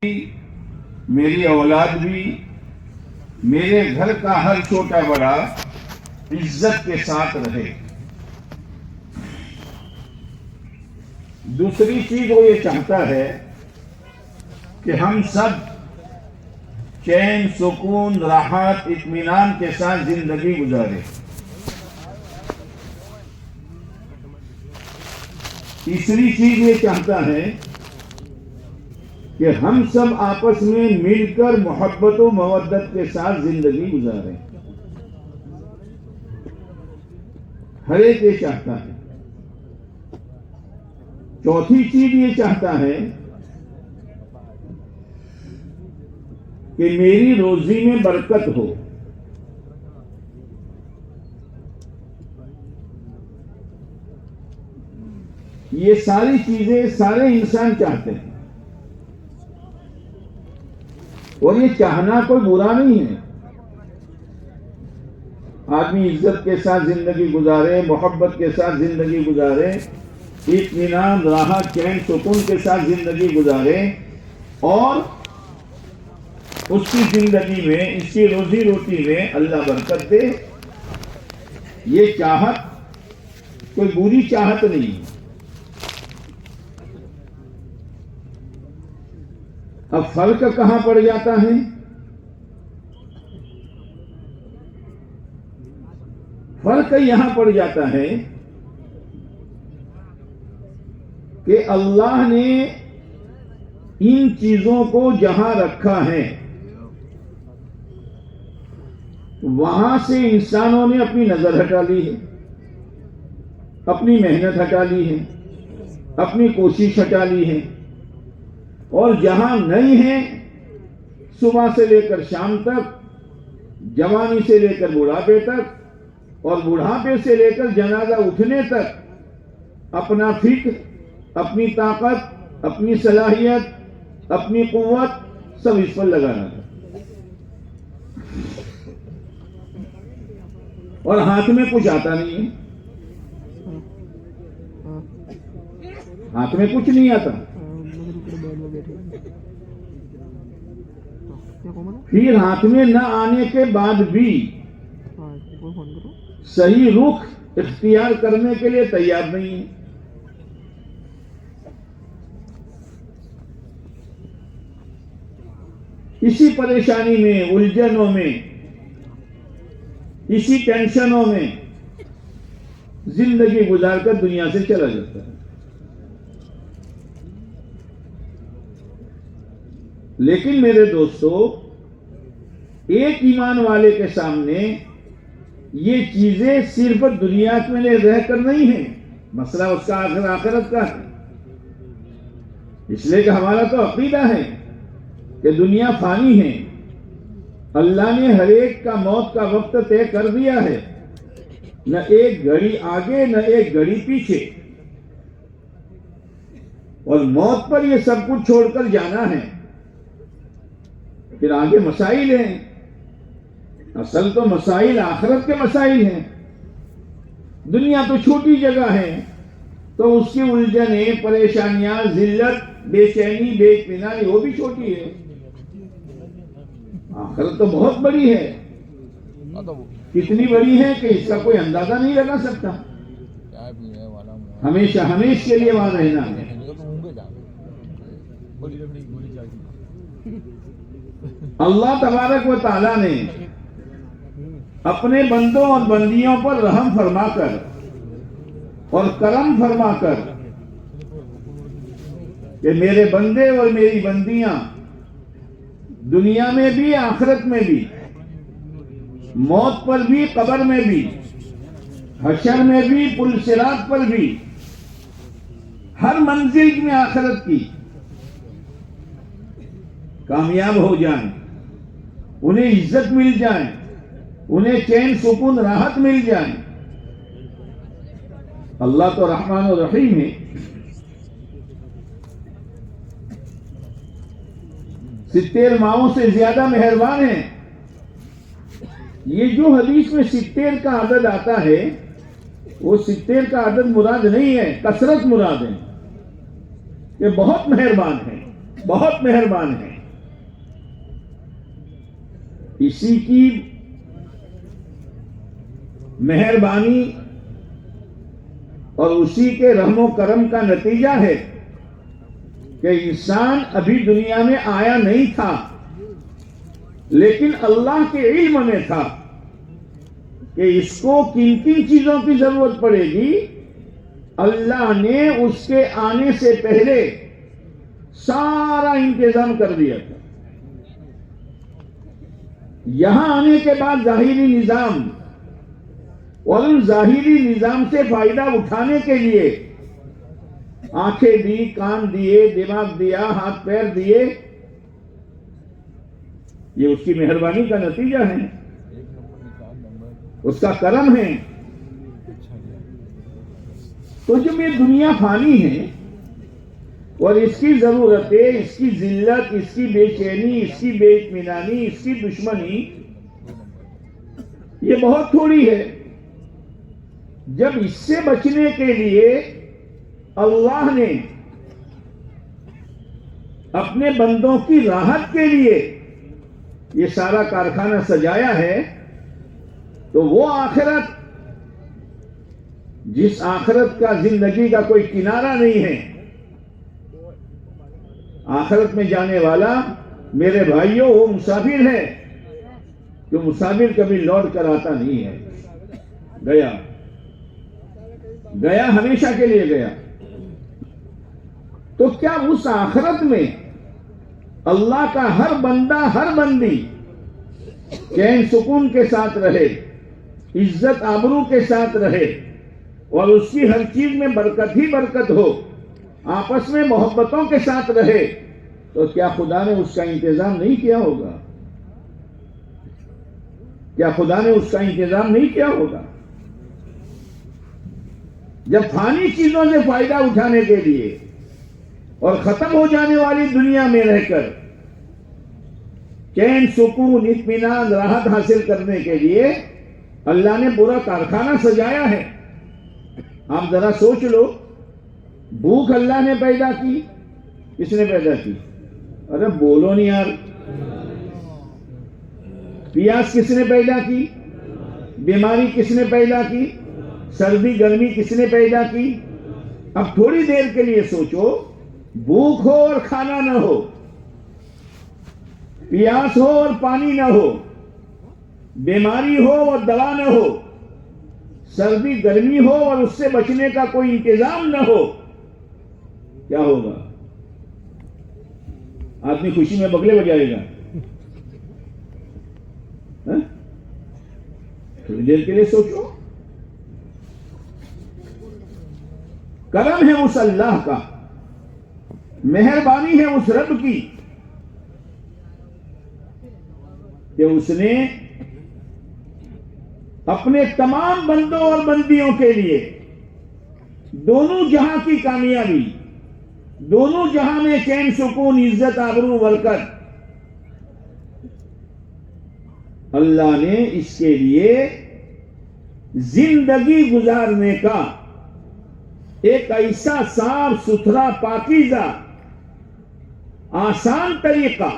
میری اولاد بھی، میرے گھر کا ہر چھوٹا بڑا عزت کے ساتھ رہے۔ دوسری چیز وہ یہ چاہتا ہے کہ ہم سب چین، سکون، راحت، اطمینان کے ساتھ زندگی گزارے۔ تیسری چیز یہ چاہتا ہے کہ ہم سب آپس میں مل کر محبت و مودت کے ساتھ زندگی گزاریں۔ ہر ایک یہ چاہتا ہے۔ چوتھی چیز یہ چاہتا ہے کہ میری روزی میں برکت ہو۔ یہ ساری چیزیں سارے انسان چاہتے ہیں، اور یہ چاہنا کوئی برا نہیں ہے۔ آدمی عزت کے ساتھ زندگی گزارے، محبت کے ساتھ زندگی گزارے، اطمینان، راحت، چین، سکون کے ساتھ زندگی گزارے، اور اس کی زندگی میں، اس کی روزی روٹی میں اللہ برکت دے۔ یہ چاہت کوئی بری چاہت نہیں ہے۔ اب فرق کہاں پڑ جاتا ہے؟ فرق یہاں پڑ جاتا ہے کہ اللہ نے ان چیزوں کو جہاں رکھا ہے، وہاں سے انسانوں نے اپنی نظر ہٹا لی ہے، اپنی محنت ہٹا لی ہے، اپنی کوشش ہٹا لی ہے، اور جہاں نہیں ہے، صبح سے لے کر شام تک، جوانی سے لے کر بڑھاپے تک، اور بڑھاپے سے لے کر جنازہ اٹھنے تک اپنا فکر، اپنی طاقت، اپنی صلاحیت، اپنی قوت سب اس پر لگانا تھا، اور ہاتھ میں کچھ آتا نہیں ہے۔ ہاتھ میں کچھ نہیں آتا۔ پھر ہاتھ میں نہ آنے کے بعد بھی صحیح رخ اختیار کرنے کے لیے تیار نہیں ہے۔ اسی پریشانی میں، الجھنوں میں، اسی ٹینشنوں میں زندگی گزار کر دنیا سے چلا جاتا ہے۔ لیکن میرے دوستو، ایک ایمان والے کے سامنے یہ چیزیں صرف دنیا میں رہ کر نہیں ہیں، مسئلہ اس کا آخرت کا ہے۔ اس لیے کہ ہمارا تو عقیدہ ہے کہ دنیا فانی ہے، اللہ نے ہر ایک کا موت کا وقت طے کر دیا ہے، نہ ایک گھڑی آگے نہ ایک گھڑی پیچھے، اور موت پر یہ سب کچھ چھوڑ کر جانا ہے۔ پھر آگے مسائل ہیں، اصل تو مسائل آخرت کے مسائل ہیں۔ دنیا تو چھوٹی جگہ ہے، تو اس کی الجھنیں، پریشانیاں، ذلت، بے چینی، بے اطمینانی وہ بھی چھوٹی ہے۔ آخرت تو بہت بڑی ہے، کتنی بڑی ہے کہ اس کا کوئی اندازہ نہیں لگا سکتا۔ ہمیشہ ہمیشہ کے لیے وہاں رہنا ہے۔ اللہ تبارک و تعالیٰ نے اپنے بندوں اور بندیوں پر رحم فرما کر اور کرم فرما کر کہ میرے بندے اور میری بندیاں دنیا میں بھی، آخرت میں بھی، موت پر بھی، قبر میں بھی، حشر میں بھی، پل صراط پر بھی، ہر منزل میں آخرت کی کامیاب ہو جائیں، انہیں عزت مل جائے، انہیں چین، سکون، راحت مل جائے۔ اللہ تو رحمان و رحیم ہے۔ 70 ماہوں سے زیادہ مہربان ہے۔ یہ جو حدیث میں 70 کا عدد آتا ہے، وہ 70 کا عدد مراد نہیں ہے، کثرت مراد ہے، کہ بہت مہربان ہے۔ بہت مہربان ہے. اسی کی مہربانی اور اسی کے رحم و کرم کا نتیجہ ہے کہ انسان ابھی دنیا میں آیا نہیں تھا، لیکن اللہ کے علم میں تھا کہ اس کو کن کن چیزوں کی ضرورت پڑے گی. اللہ نے اس کے آنے سے پہلے سارا انتظام کر دیا تھا. یہاں آنے کے بعد ظاہری نظام، اور ان ظاہری نظام سے فائدہ اٹھانے کے لیے آنکھیں دی، کان دیے، دماغ دیا، ہاتھ پیر دیے. یہ اس کی مہربانی کا نتیجہ ہے، اس کا کرم ہے. تو جب یہ دنیا فانی ہے اور اس کی ضرورتیں، اس کی ذلت، اس کی بے چینی، اس کی بے اطمینانی، اس کی دشمنی یہ بہت تھوڑی ہے. جب اس سے بچنے کے لیے اللہ نے اپنے بندوں کی راحت کے لیے یہ سارا کارخانہ سجایا ہے، تو وہ آخرت، جس آخرت کا زندگی کا کوئی کنارہ نہیں ہے، آخرت میں جانے والا میرے بھائیوں وہ مسافر ہے، جو مسافر کبھی لوٹ کر آتا نہیں ہے. گیا گیا ہمیشہ کے لیے گیا. تو کیا اس آخرت میں اللہ کا ہر بندہ، ہر بندی چین سکون کے ساتھ رہے، عزت آبرو کے ساتھ رہے، اور اس کی ہر چیز میں برکت ہی برکت ہو، آپس میں محبتوں کے ساتھ رہے، تو کیا خدا نے اس کا انتظام نہیں کیا ہوگا؟ کیا خدا نے اس کا انتظام نہیں کیا ہوگا؟ جب فانی چیزوں سے فائدہ اٹھانے کے لیے اور ختم ہو جانے والی دنیا میں رہ کر چین سکون، اطمینان، راحت حاصل کرنے کے لیے اللہ نے پورا کارخانہ سجایا ہے. آپ ذرا سوچ لو، بھوک اللہ نے پیدا کی، کس نے پیدا کی؟ ارے بولو نہیں یار. پیاس کس نے پیدا کی؟ بیماری کس نے پیدا کی؟ سردی گرمی کس نے پیدا کی؟ اب تھوڑی دیر کے لیے سوچو، بھوک ہو اور کھانا نہ ہو، پیاس ہو اور پانی نہ ہو، بیماری ہو اور دوا نہ ہو، سردی گرمی ہو اور اس سے بچنے کا کوئی انتظام نہ ہو، کیا ہوگا؟ آدمی خوشی میں بگلے بجائے گا. تھوڑی دیر کے لیے سوچو. کرم ہے اس اللہ کا، مہربانی ہے اس رب کی کہ اس نے اپنے تمام بندوں اور بندیوں کے لیے دونوں جہاں کی کامیابی، دونوں جہاں میں چین سکون، عزت آبرو، برکت، اللہ نے اس کے لیے زندگی گزارنے کا ایک ایسا صاف ستھرا، پاکیزہ، آسان طریقہ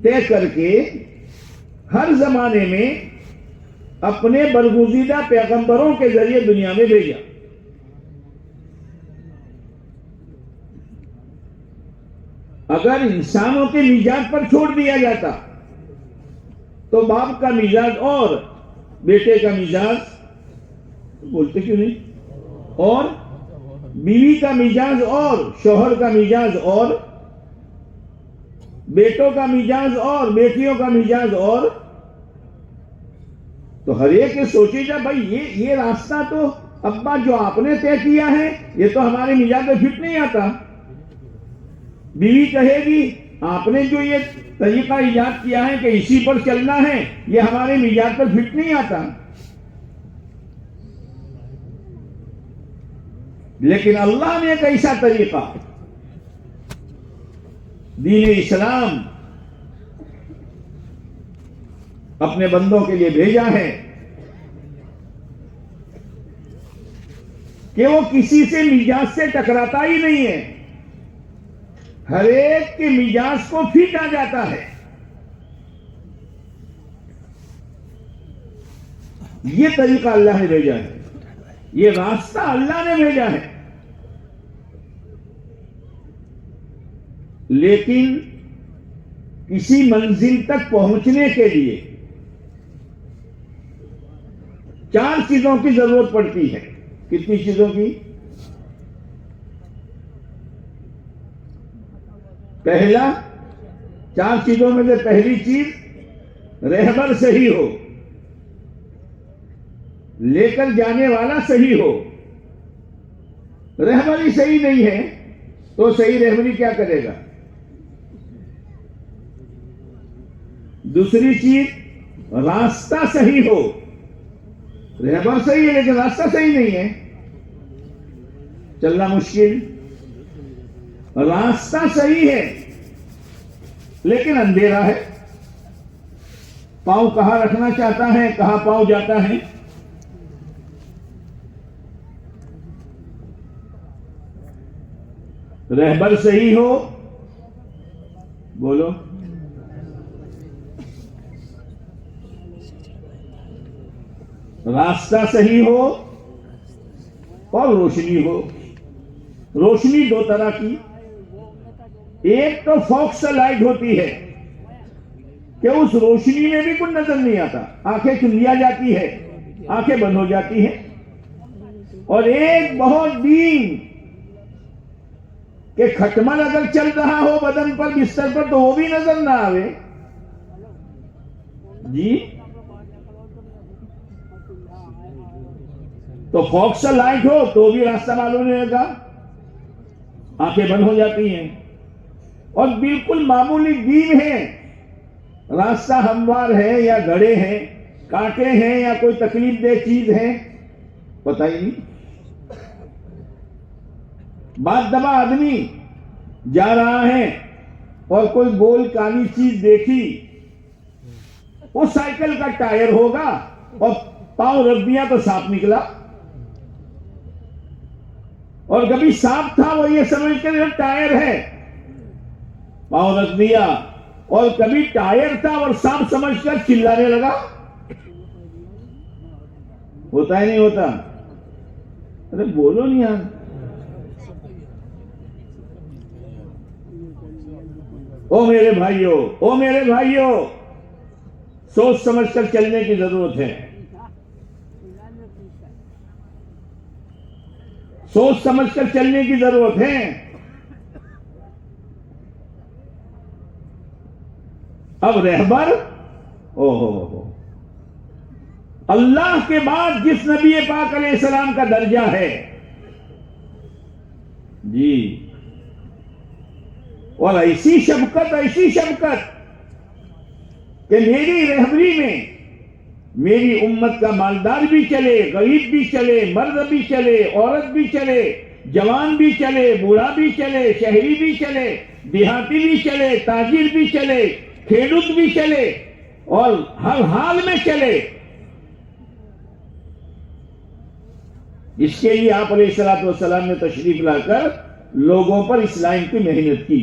طے کر کے ہر زمانے میں اپنے برگزیدہ پیغمبروں کے ذریعے دنیا میں بھیجا. اگر انسانوں کے مزاج پر چھوڑ دیا جاتا تو باپ کا مزاج اور بیٹے کا مزاج، بولتے کیوں نہیں، اور بیوی کا مزاج اور شوہر کا مزاج اور بیٹوں کا مزاج اور بیٹیوں کا مزاج اور، تو ہر ایک سوچے گا بھائی یہ راستہ تو ابا جو آپ نے طے کیا ہے یہ تو ہمارے مزاج میں فٹ نہیں آتا. بیوی کہے گی آپ نے جو یہ طریقہ ایجاد کیا ہے کہ اسی پر چلنا ہے، یہ ہمارے مزاج پر فٹ نہیں آتا. لیکن اللہ نے ایک ایسا طریقہ، دین اسلام اپنے بندوں کے لیے بھیجا ہے کہ وہ کسی سے مزاج سے ٹکراتا ہی نہیں ہے، ہر ایک کے مزاج کو فٹ آ جاتا ہے. یہ طریقہ اللہ نے بھیجا ہے، یہ راستہ اللہ نے بھیجا ہے. لیکن کسی منزل تک پہنچنے کے لیے 4 چیزوں کی ضرورت پڑتی ہے. کتنی چیزوں کی؟ پہلا، 4 چیزوں میں سے پہلی چیز رہبر صحیح ہو، لے کر جانے والا صحیح ہو. رہبری صحیح نہیں ہے تو صحیح رہبری کیا کرے گا؟ دوسری چیز راستہ صحیح ہو. رہبر صحیح ہے لیکن راستہ صحیح نہیں ہے، چلنا مشکل. راستہ صحیح ہے لیکن اندھیرا ہے، پاؤں کہاں رکھنا چاہتا ہے، کہاں پاؤں جاتا ہے. رہبر صحیح ہو، بولو، راستہ صحیح ہو اور روشنی ہو. روشنی 2 طرح کی، ایک تو فوکس لائٹ ہوتی ہے کہ اس روشنی میں بھی کچھ نظر نہیں آتا، آنکھیں چندیا جاتی ہے، آنکھیں بند ہو جاتی ہیں. اور ایک بہت دین کہ کھٹمل اگر چل رہا ہو بدن پر، بستر پر، تو وہ بھی نظر نہ آوے. جی تو فوکس لائٹ ہو تو بھی راستہ معلوم نہیں ہوگا، آنکھیں بند ہو جاتی ہیں. اور بالکل معمولی دین ہے، راستہ ہموار ہے یا گڑھے ہیں، کانٹے ہیں یا کوئی تکلیف دہ چیز ہے، پتہ ہی نہیں. بعد دبا آدمی جا رہا ہے اور کوئی گول کالی چیز دیکھی، اس سائیکل کا ٹائر ہوگا اور پاؤں رکھ دیا تو سانپ نکلا. اور کبھی سانپ تھا وہ یہ سمجھ کر یہ ٹائر ہے، پاؤں رکھ دیا. اور کبھی ٹائر تھا اور سانپ سمجھ کر چلانے لگا. ہوتا ہی نہیں ہوتا؟ ارے بولو نہیں یار. او میرے بھائیوں، او میرے بھائیوں، سوچ سمجھ کر چلنے کی ضرورت ہے. سوچ سمجھ کر چلنے کی ضرورت ہے. اب رہبر، اللہ کے بعد جس نبی پاک علیہ السلام کا درجہ ہے جی، اور ایسی شفقت کہ میری رہبری میں میری امت کا مالدار بھی چلے، غریب بھی چلے، مرد بھی چلے، عورت بھی چلے، جوان بھی چلے، بوڑھا بھی چلے، شہری بھی چلے، دیہاتی بھی چلے، تاجر بھی چلے، کھیلوت بھی چلے، اور ہر حال میں چلے. اس کے لیے آپ علیہ الصلوۃ والسلام نے تشریف لا کر لوگوں پر اسلام کی محنت کی.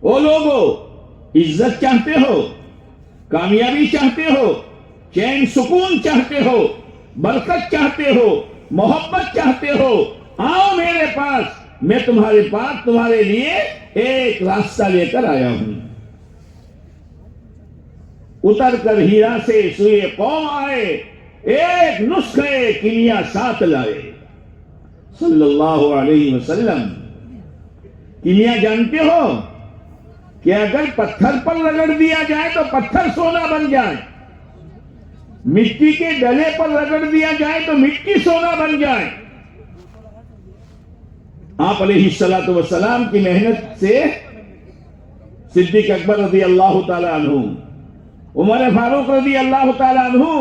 او لوگو، عزت چاہتے ہو، کامیابی چاہتے ہو، چین سکون چاہتے ہو، برکت چاہتے ہو، محبت چاہتے ہو، آؤ میرے پاس، میں تمہارے پاس تمہارے لیے ایک راستہ لے کر آیا ہوں. اتر کر ہیرا سے سوئے قوم آئے، ایک نسخے کیمیا ساتھ لائے. صلی اللہ علیہ وسلم. کیمیا جانتے ہو کہ اگر پتھر پر رگڑ دیا جائے تو پتھر سونا بن جائے، مٹی کے ڈلے پر رگڑ دیا جائے تو مٹی سونا بن جائے. آپ علیہ الصلوۃ والسلام کی محنت سے صدیق اکبر رضی اللہ تعالی عنہ، عمر فاروق رضی اللہ تعالی عنہ،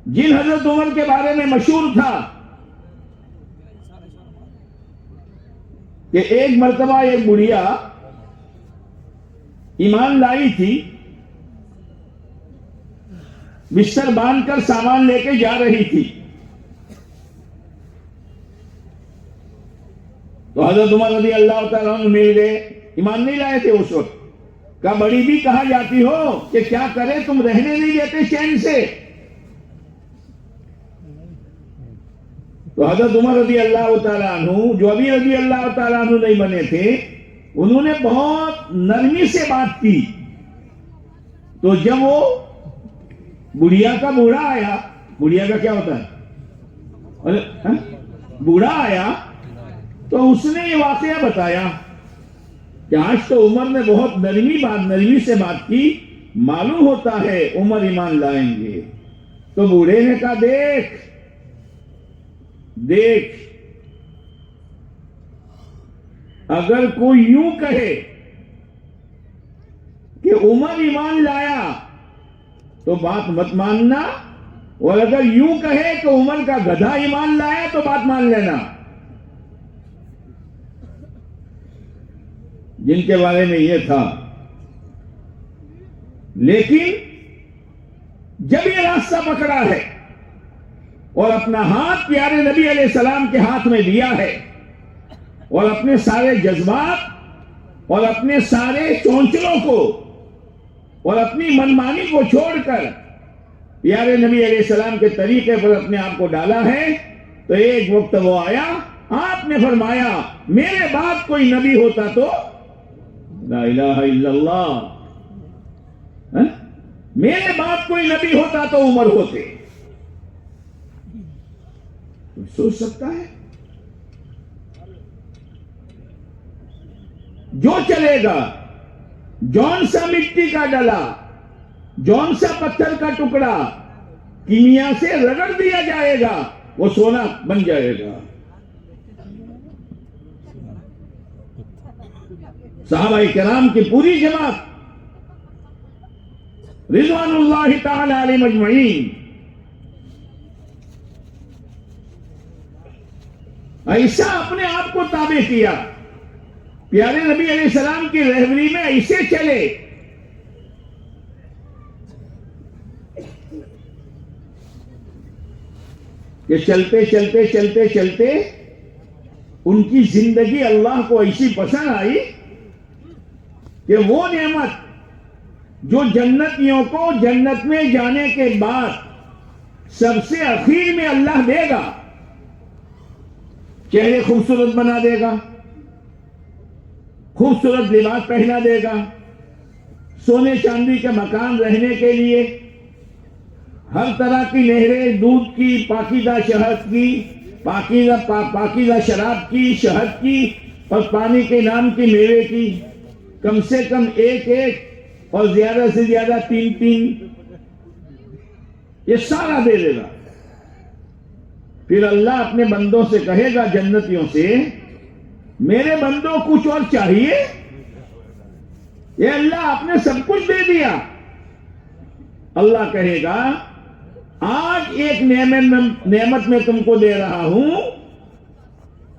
جن حضرت عمر کے بارے میں مشہور تھا کہ ایک مرتبہ ایک بڑھیا ایمان لائی تھی، بستر باندھ کر سامان لے کے جا رہی تھی. تو حضرت عمر رضی اللہ تعالیٰ عنہ مل گئے، ایمان نہیں لائے تھے اس وقت. کہا بڑی بھی کہا جاتی ہو کہ کیا کرے تم رہنے نہیں دیتے چین سے. تو حضرت عمر رضی اللہ تعالیٰ عنہ جو ابھی رضی اللہ تعالیٰ عنہ نہیں بنے تھے، انہوں نے بہت نرمی سے بات کی. تو جب وہ بڑھیا کا بوڑھا آیا، بڑھیا کا کیا ہوتا ہے، بوڑھا آیا، تو اس نے یہ واقعہ بتایا کہ آج تو عمر نے بہت نرمی سے بات کی، معلوم ہوتا ہے عمر ایمان لائیں گے. تو بوڑھے نے کہا دیکھ اگر کوئی یوں کہے کہ عمر ایمان لایا تو بات مت ماننا، اور اگر یوں کہے کہ عمر کا گدھا ایمان لایا تو بات مان لینا. جن کے بارے میں یہ تھا. لیکن جب یہ راستہ پکڑا ہے اور اپنا ہاتھ پیارے نبی علیہ السلام کے ہاتھ میں دیا ہے، اور اپنے سارے جذبات اور اپنے سارے چونچلوں کو اور اپنی منمانی کو چھوڑ کر پیارے نبی علیہ السلام کے طریقے پر اپنے آپ کو ڈالا ہے، تو ایک وقت وہ آیا، آپ نے فرمایا میرے بعد کوئی نبی ہوتا تو لا الہ الا اللہ، میرے بعد کوئی نبی ہوتا تو عمر ہوتے. سوچ سکتا ہے جو چلے گا، جون سا مٹی کا ڈلا، جون سا پتھر کا ٹکڑا کیمیا سے رگڑ دیا جائے گا، وہ سونا بن جائے گا. صحابہ کرام کی پوری جماعت رضوان اللہ تعالی علیہ مجمعین ایسا اپنے آپ کو تابع کیا، پیارے نبی علیہ السلام کی رہبری میں ایسے چلے کہ چلتے چلتے چلتے چلتے ان کی زندگی اللہ کو ایسی پسند آئی کہ وہ نعمت جو جنتیوں کو جنت میں جانے کے بعد سب سے اخیر میں اللہ دے گا، چہرے خوبصورت بنا دے گا، خوبصورت لباس پہنا دے گا، سونے چاندی کے مکان رہنے کے لیے، ہر طرح کی نہریں، دودھ کی، پاکیزہ شہد کی، پاکیزہ شراب کی، شہد کی، اور پانی کے نام کی میوے کی، کم سے کم ایک اور زیادہ سے زیادہ 3 یہ سارا دے دے گا. پھر اللہ اپنے بندوں سے کہے گا، جنتیوں سے، میرے بندوں کچھ اور چاہیے؟ یہ اللہ آپ نے سب کچھ دے دیا. اللہ کہے گا آج ایک نعمت میں تم کو دے رہا ہوں،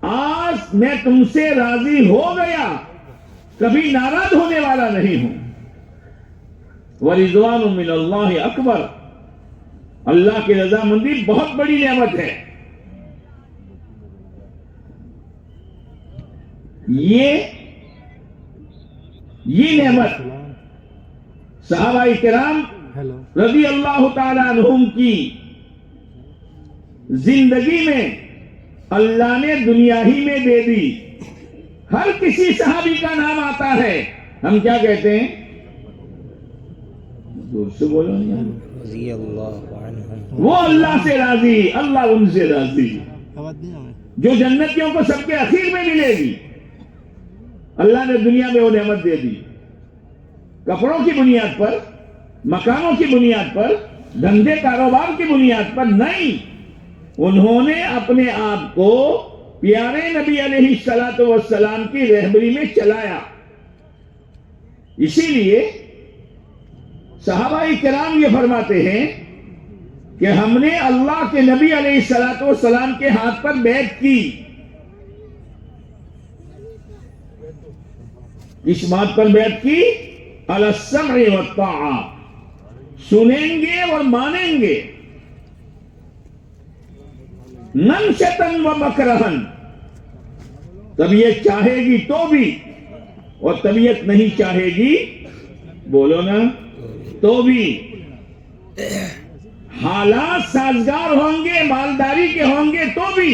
آج میں تم سے راضی ہو گیا، کبھی ناراض ہونے والا نہیں ہوں. وَرِضْوَانٌ مِّنَ اللَّهِ اکبر، اللہ کی رضامندی بہت بڑی نعمت ہے. یہ نعمت صحابہ کرام رضی اللہ تعالی عنہم کی زندگی میں اللہ نے دنیا ہی میں دے دی. ہر کسی صحابی کا نام آتا ہے، ہم کیا کہتے ہیں؟ زور سے بولو رضی اللہ عنہ، وہ اللہ سے راضی، اللہ ان سے راضی، جو جنتیوں کو سب کے اخیر میں ملے گی. اللہ نے دنیا میں وہ نعمت دے دی، کپڑوں کی بنیاد پر، مکانوں کی بنیاد پر، دھندے کاروبار کی بنیاد پر نہیں. انہوں نے اپنے آپ کو پیارے نبی علیہ الصلوۃ والسلام کی رہبری میں چلایا. اسی لیے صحابہ کرام یہ فرماتے ہیں کہ ہم نے اللہ کے نبی علیہ الصلوۃ والسلام کے ہاتھ پر بیعت کی. اس بات پر بیعت کی، علی السمع والطاعہ، سنیں گے اور مانیں گے، منشطا و مکرہن، طبیعت چاہے گی تو بھی اور طبیعت نہیں چاہے گی، بولو نا، تو بھی، حالات سازگار ہوں گے مالداری کے ہوں گے تو بھی،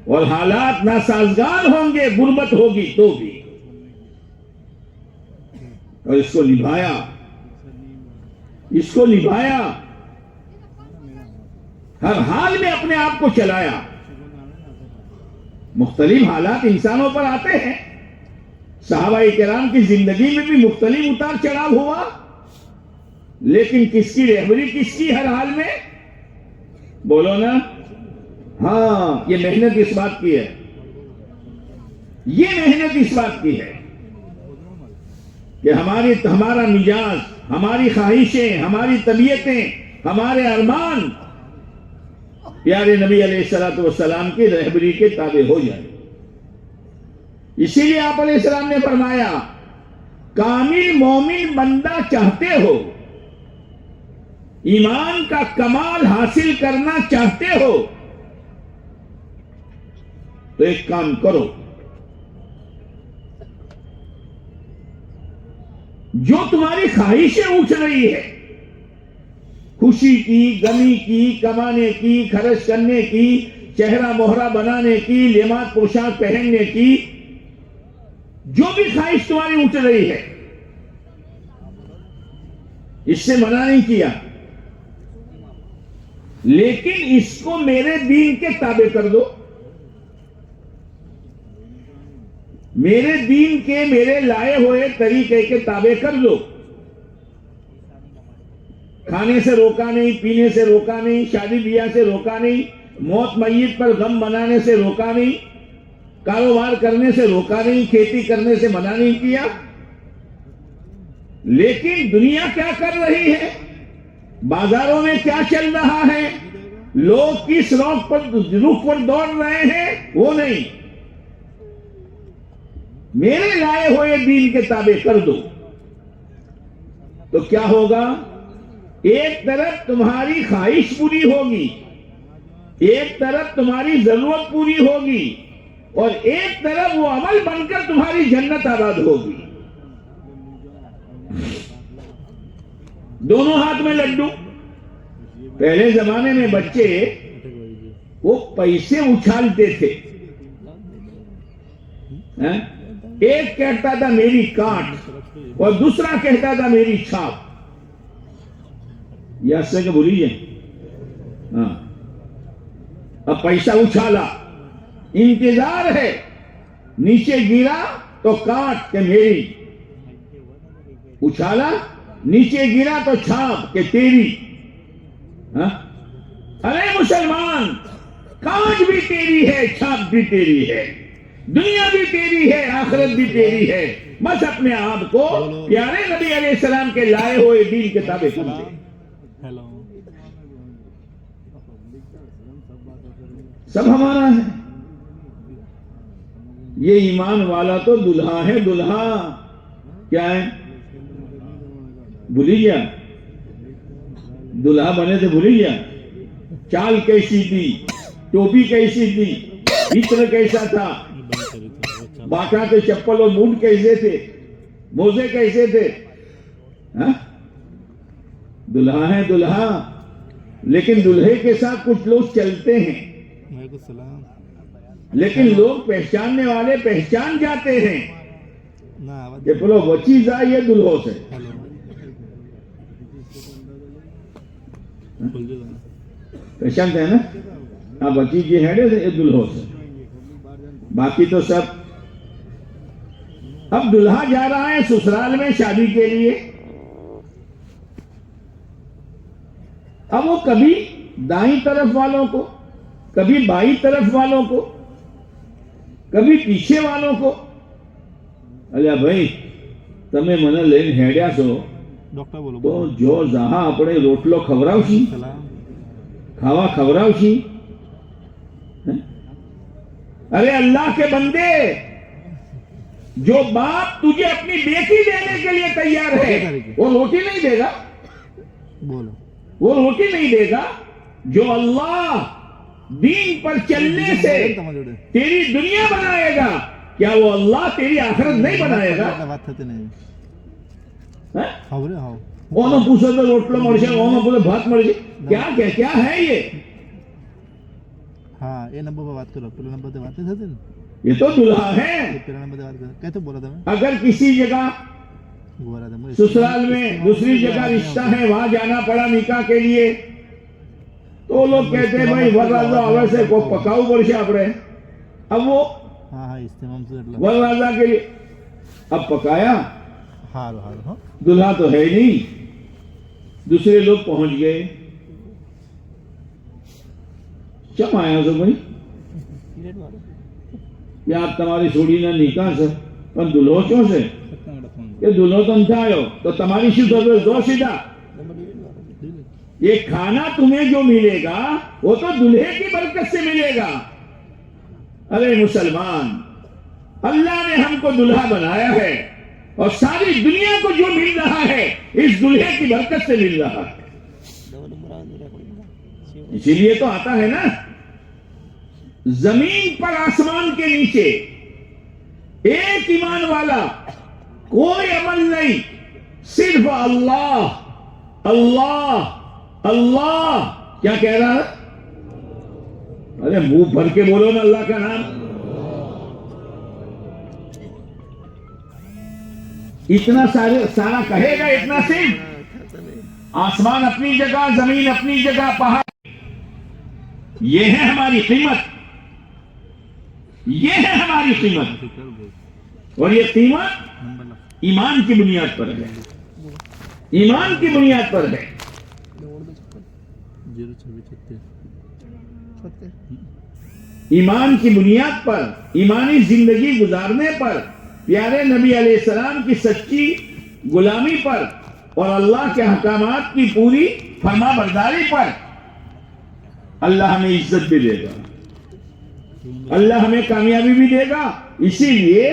اور حالات ناسازگار ہوں گے غربت ہوگی تو بھی، اور اس کو نبھایا، اس کو نبھایا، ہر حال میں اپنے آپ کو چلایا۔ مختلف حالات انسانوں پر آتے ہیں، صحابہ کرام کی زندگی میں بھی مختلف اتار چڑھاؤ ہوا، لیکن کس کی رہبری کس کی ہر حال میں؟ بولو نا، ہاں، یہ محنت اس بات کی ہے، یہ محنت اس بات کی ہے کہ ہمارا مزاج، ہماری خواہشیں، ہماری طبیعتیں، ہمارے ارمان پیارے نبی علیہ الصلوۃ والسلام کی رہبری کے تابع ہو جائے۔ اسی لیے آپ علیہ السلام نے فرمایا، کامل مومن بندہ چاہتے ہو، ایمان کا کمال حاصل کرنا چاہتے ہو تو ایک کام کرو، جو تمہاری خواہشیں اٹھ رہی ہے، خوشی کی، غمی کی، کمانے کی، خرچ کرنے کی، چہرہ مہرہ بنانے کی، لباس پوشاک پہننے کی، جو بھی خواہش تمہاری اٹھ رہی ہے، اس سے منع نہیں کیا، لیکن اس کو میرے دین کے تابع کر دو، میرے دین کے، میرے لائے ہوئے طریقے کے تابع کر دو۔ کھانے سے روکا نہیں، پینے سے روکا نہیں، شادی بیاہ سے روکا نہیں، موت میت پر غم منانے سے روکا نہیں، کاروبار کرنے سے روکا نہیں، کھیتی کرنے سے منع نہیں کیا، لیکن دنیا کیا کر رہی ہے، بازاروں میں کیا چل رہا ہے، لوگ کس رخ پر دوڑ رہے ہیں، وہ نہیں، میرے لائے ہوئے دین کے تابع کر دو، تو کیا ہوگا؟ ایک طرف تمہاری خواہش پوری ہوگی، ایک طرف تمہاری ضرورت پوری ہوگی، اور ایک طرف وہ عمل بن کر تمہاری جنت آباد ہوگی۔ دونوں ہاتھ میں لڈو۔ پہلے زمانے میں بچے وہ پیسے اچھالتے تھے، ایک کہتا تھا میری کاٹ اور دوسرا کہتا تھا میری چھاپ، یاد سے کہ بولیے، ہاں، اب پیسہ اچھالا، انتظار ہے، نیچے گرا تو کاٹ کہ میری، اچھالا، نیچے گرا تو چھاپ کہ تیری۔ ارے مسلمان، کاٹ بھی تیری ہے، چھاپ بھی تیری ہے، دنیا بھی تیری ہے، آخرت بھی تیری ہے، بس اپنے آپ کو پیارے نبی علیہ السلام کے لائے ہوئے دین کے تابع کر دے۔ سب ہمارا ہے، یہ ایمان والا تو دلہا ہے، دلہا کیا ہے؟ بھولی گیا، دلہا بنے تھے بھولی گیا، چال کیسی تھی، ٹوپی کیسی تھی، عطر کیسا تھا، باٹا کے چپل اور بوٹ کیسے تھے، موزے کیسے تھے، دلہا ہے دلہا، لیکن دلہے کے ساتھ کچھ لوگ چلتے ہیں، لیکن لوگ پہچاننے والے پہچان جاتے ہیں کہ بولو وہ چیز آئی ہے دلہوں سے، پہچانتے ہیں نا، ہاں بچی جی ہے دلہوں سے، باقی تو سب۔ اب دلہا جا رہا ہے سسرال میں شادی کے لیے، اب وہ کبھی دائیں طرف والوں کو، کبھی بائیں طرف والوں کو، کبھی پیچھے والوں کو، اللہ بھائی تمہیں من لین ہیڈیا سو تو جو جہاں اپنے روٹلو کھوراوشی، کھاوا کھوراوشی۔ ارے اللہ کے بندے، جو باپ تجھے اپنی بیٹی دینے کے لیے تیار ہے وہ روٹی نہیں دے گا، وہ روٹی نہیں دے گا، جو اللہ دین پر چلنے سے تیری دنیا بنائے گا، کیا وہ اللہ تیری آخرت نہیں بنائے گا؟ اونا پوچھو تو روٹلو مرشے، اونا پوچھو بھات مرشے، کیا ہے یہ؟ ہاں یہ نمبر پر بات کرو، پہلے نمبر پہ بات نہیں تھا، یہ تو دلہا ہے۔ پہلے نمبر پہ بات کرو، کہتے بولا تھا میں اگر کسی جگہ سسرال میں دوسری جگہ رشتہ ہے، وہاں جانا پڑا نکاح کے لیے، تو لوگ کہتے ہیں بھائی ورازہ آوے سے کو پکاؤ برشے آپ رہے، اب وہ ہاں استعمال سے ورازہ کے لیے اب پکایا، ہاں دلہا تو ہے نہیں، دوسرے لوگ پہنچ گئے، چم آیا سو بھائی یا آپ تمہاری چھوڑی نہ نکاح سے پر دلہو چوں سے کہ دلہو تم چاہو تو تمہاری شد ہو دو سیدھا، یہ کھانا تمہیں جو ملے گا وہ تو دلہے کی برکت سے ملے گا۔ ارے مسلمان، اللہ نے ہم کو دلہا بنایا ہے اور ساری دنیا کو جو مل رہا ہے اس دلہے کی برکت سے مل رہا ہے، اسی لیے تو آتا ہے نا زمین پر آسمان کے نیچے ایک ایمان والا کوئی عمل نہیں، صرف اللہ اللہ اللہ۔ کیا کہہ رہا ہے؟ ارے منہ بھر کے بولو نا اللہ کا نام، اتنا سارا کہے گا، اتنا صرف آسمان اپنی جگہ، زمین اپنی جگہ، پہاڑ، یہ ہے ہماری قیمت، یہ ہے ہماری قیمت، اور یہ قیمت ایمان کی بنیاد پر ہے، ایمان کی بنیاد پر ہے۔ ایمان کی بنیاد پر، ایمانی زندگی گزارنے پر، پیارے نبی علیہ السلام کی سچی غلامی پر اور اللہ کے احکامات کی پوری فرما برداری پر اللہ ہمیں عزت بھی دے گا، اللہ ہمیں کامیابی بھی دے گا۔ اسی لیے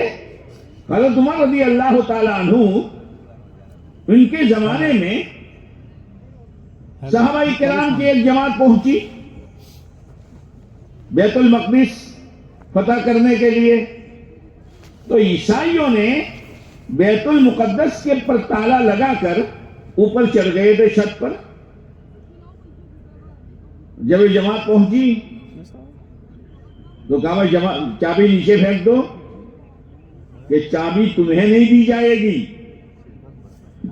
حضرت عمر رضی اللہ تعالیٰ عنہ، ان کے زمانے میں صحابہ کرام کی ایک جماعت پہنچی بیت المقدس فتح کرنے کے لیے، تو عیسائیوں نے بیت المقدس کے پر تالا لگا کر اوپر چڑھ گئے تھے چھت پر۔ جب یہ جماعت پہنچی تو کہا چابی نیچے پھینک دو، کہ چابی تمہیں نہیں دی جائے گی،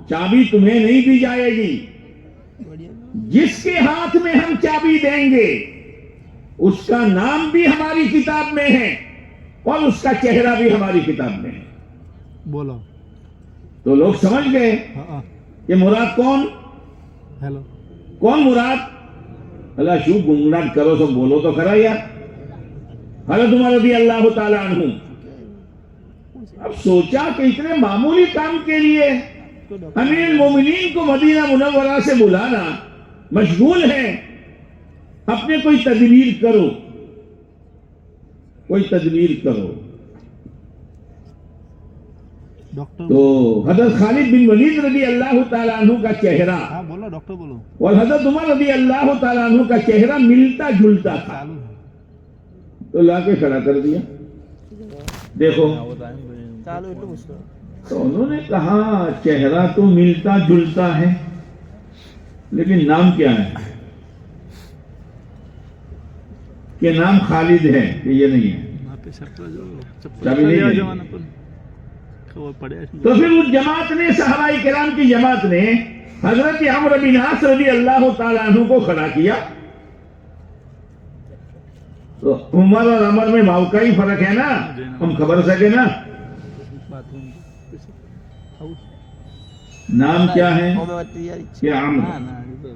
چابی تمہیں نہیں دی جائے گی، جس کے ہاتھ میں ہم چابی دیں گے اس کا نام بھی ہماری کتاب میں ہے اور اس کا چہرہ بھی ہماری کتاب میں ہے۔ بولو تو لوگ سمجھ گئے کہ مراد کون؟ ہیلو کون مراد؟ اللہ شو گنگناٹ کرو سب بولو تو کرا یار۔ حضرت عمر رضی اللہ تعالیٰ عنہ اب سوچا کہ اتنے معمولی کام کے لیے امیر المومنین کو مدینہ منورہ سے بلانا، مشغول ہے، اپنے کوئی تدبیر کرو، کوئی تدبیر کرو۔ تو حضرت خالد بن ولید رضی اللہ تعالیٰ عنہ کا چہرہ اور حضرت عمر رضی اللہ تعالیٰ عنہ کا چہرہ ملتا جلتا تھا، تو لا کے کھڑا کر دیا۔ دیکھو تو انہوں نے کہا چہرہ تو ملتا جلتا ہے لیکن نام کیا ہے؟ کہ نام خالد ہے، کہ یہ نہیں ہے، چابی نہیں ہے۔ تو پھر اس جماعت نے، صحابہ کرام کی جماعت نے حضرت عمرو بن عاص رضی اللہ تعالیٰ عنہ کو کھڑا کیا۔ تو عمر اور عمر میں موقعی فرق ہے نا، ہم خبر سکے نا۔ نام کیا ہے؟ کیا عمرو،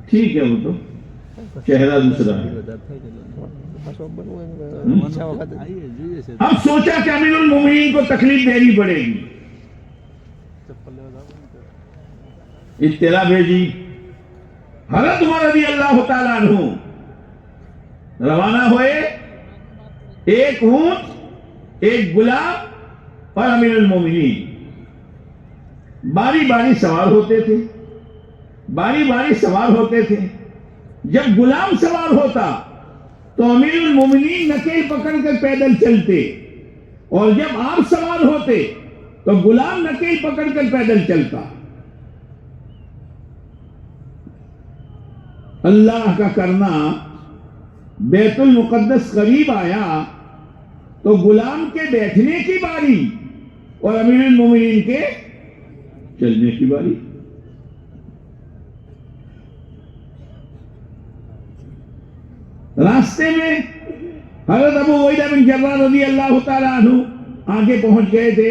ٹھیک ہے، وہ تو چہرہ دوسرا ہے۔ اب سوچا کہ امیر المومنین کو تکلیف دینی پڑے گی، اطلاع بھیجی۔ حضرت عمر رضی اللہ تعالیٰ عنہ روانہ ہوئے، ایک اونٹ، ایک غلام اور امیر المومنین باری باری سوار ہوتے تھے، باری باری سوار ہوتے تھے۔ جب غلام سوار ہوتا تو امیر المومنین نکیل پکڑ کر پیدل چلتے، اور جب آپ سوار ہوتے تو غلام نکیل پکڑ کر پیدل چلتا۔ اللہ کا کرنا بیت المقدس قریب آیا تو غلام کے بیٹھنے کی باری اور امیر المومنین کے چلنے کی باری۔ راستے میں حضرت ابو عبیدہ بن جراح رضی اللہ تعالیٰ عنہ آگے پہنچ گئے تھے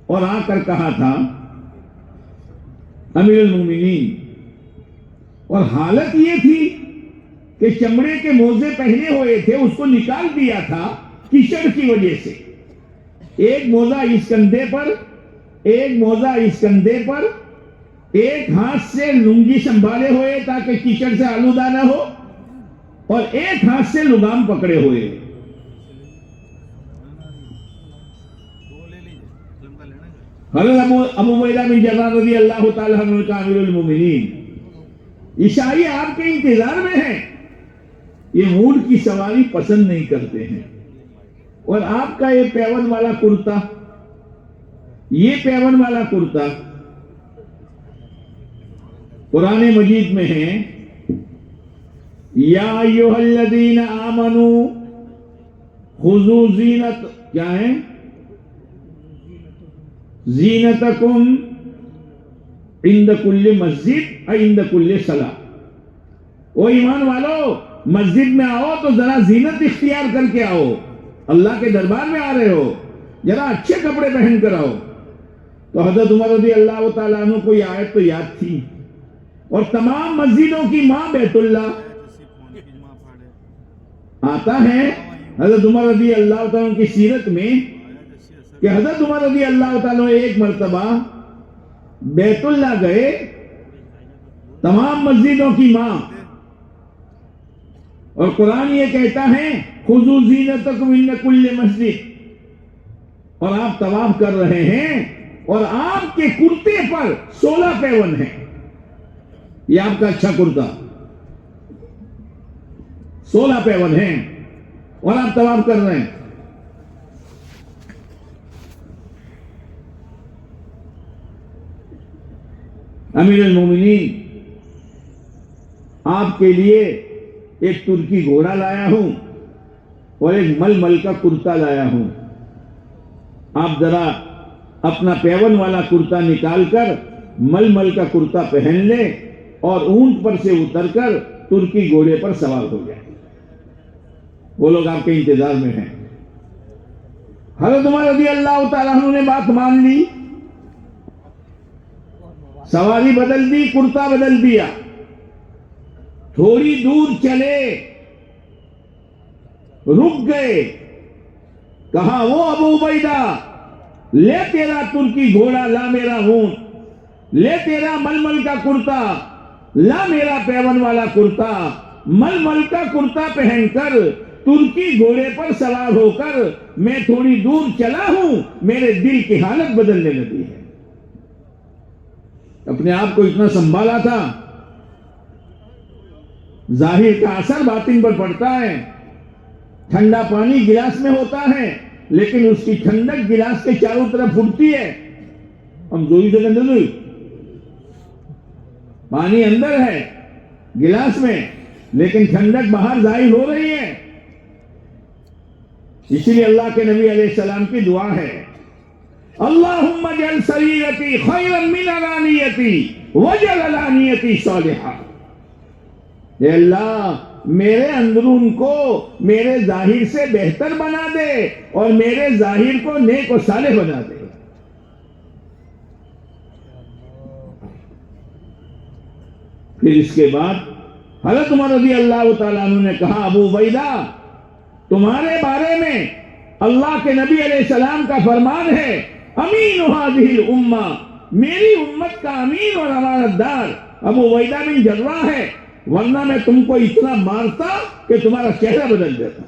اور آ کر کہا تھا امیر المومنین، اور حالت یہ تھی کہ چمڑے کے موزے پہنے ہوئے تھے، اس کو نکال دیا تھا کیچڑ کی وجہ سے، ایک موزہ اس کندھے پر، ایک موزہ اس کندھے پر، ایک ہاتھ سے لنگی سنبھالے ہوئے تاکہ کیچڑ سے آلودہ نہ ہو، اور ایک ہاتھ سے لگام پکڑے ہوئے۔ حضرت ابو عبیدہ بن جراح رضی اللہ تعالیٰ عنہ کا امیر المومنین، عیسائی آپ کے انتظار میں ہیں، یہ اونٹ کی سواری پسند نہیں کرتے ہیں، اور آپ کا یہ پیون والا کرتا، یہ پیون والا کرتا قرآن مجید میں ہے، یا ایھا الذین آمنوا خذوا زینت، کیا ہے؟ زینتکم عند کل مسجد عند کل صلاۃ۔ او ایمان والو، مسجد میں آؤ تو ذرا زینت اختیار کر کے آؤ، اللہ کے دربار میں آ رہے ہو، ذرا اچھے کپڑے پہن کر آؤ۔ تو حضرت عمر رضی اللہ تعالیٰ عنہ کو یہ آیت تو یاد تھی، اور تمام مسجدوں کی ماں بیت اللہ آتا ہے حضرت عمر رضی اللہ تعالیٰ کی سیرت میں کہ حضرت عمر رضی اللہ تعالیٰ ایک مرتبہ بیت اللہ گئے، تمام مسجدوں کی ماں، اور قرآن یہ کہتا ہے خذوا زینتکم عند کل مسجد، اور آپ طواف کر رہے ہیں اور آپ کے کرتے پر 16 پیون ہیں، یہ آپ کا اچھا کرتا، 16 پیون ہیں، اور آپ طواف کر رہے ہیں۔ امیر المومنین، آپ کے لیے ایک ترکی گھوڑا لایا ہوں اور ایک مل کا کرتا لایا ہوں، آپ ذرا اپنا پیون والا کرتا نکال کر مل کا کرتا پہن لیں اور اونٹ پر سے اتر کر ترکی گھوڑے پر سوار ہو جائیں، وہ لوگ آپ کے انتظار میں ہیں۔ حضرت عمر رضی اللہ تعالیٰ عنہ نے بات مان لی، سواری بدل دی، کرتا بدل دیا، تھوڑی دور چلے، رک گئے، کہا وہ ابو عبیدہ، لے تیرا ترکی گھوڑا، لا میرا اونٹ، لے تیرا مل کا کرتا، لا میرا پیون والا کرتا، مل کا کرتا پہن کر ترکی گھوڑے پر سوار ہو کر میں تھوڑی دور چلا ہوں، میرے دل کی حالت بدلنے لگی ہے۔ اپنے آپ کو اتنا سنبھالا تھا، ظاہر کا اثر باطن پر پڑتا ہے، ٹھنڈا پانی گلاس میں ہوتا ہے لیکن اس کی ٹھنڈک گلاس کے چاروں طرف پھوٹتی ہے، ہم زوئی سے اندر ہوئی، پانی اندر ہے گلاس میں لیکن ٹھنڈک باہر ظاہر ہو رہی ہے۔ اسی لیے اللہ کے نبی علیہ السلام کی دعا ہے، اللہم اجعل سریرتی خیرا من علانیتی واجعل علانیتی صالحا، اے اللہ میرے اندرون کو میرے ظاہر سے بہتر بنا دے اور میرے ظاہر کو نیک و صالح بنا دے۔ پھر اس کے بعد حضرت عمر رضی اللہ تعالیٰ عنہ نے کہا، ابو عبیدہ تمہارے بارے میں اللہ کے نبی علیہ السلام کا فرمان ہے، امین هذه الامہ، میری امت کا امین اور امانت دار ابو عبیدہ بن جراح ہے، ورنہ میں تم کو اتنا مارتا کہ تمہارا چہرہ بدل دیتا۔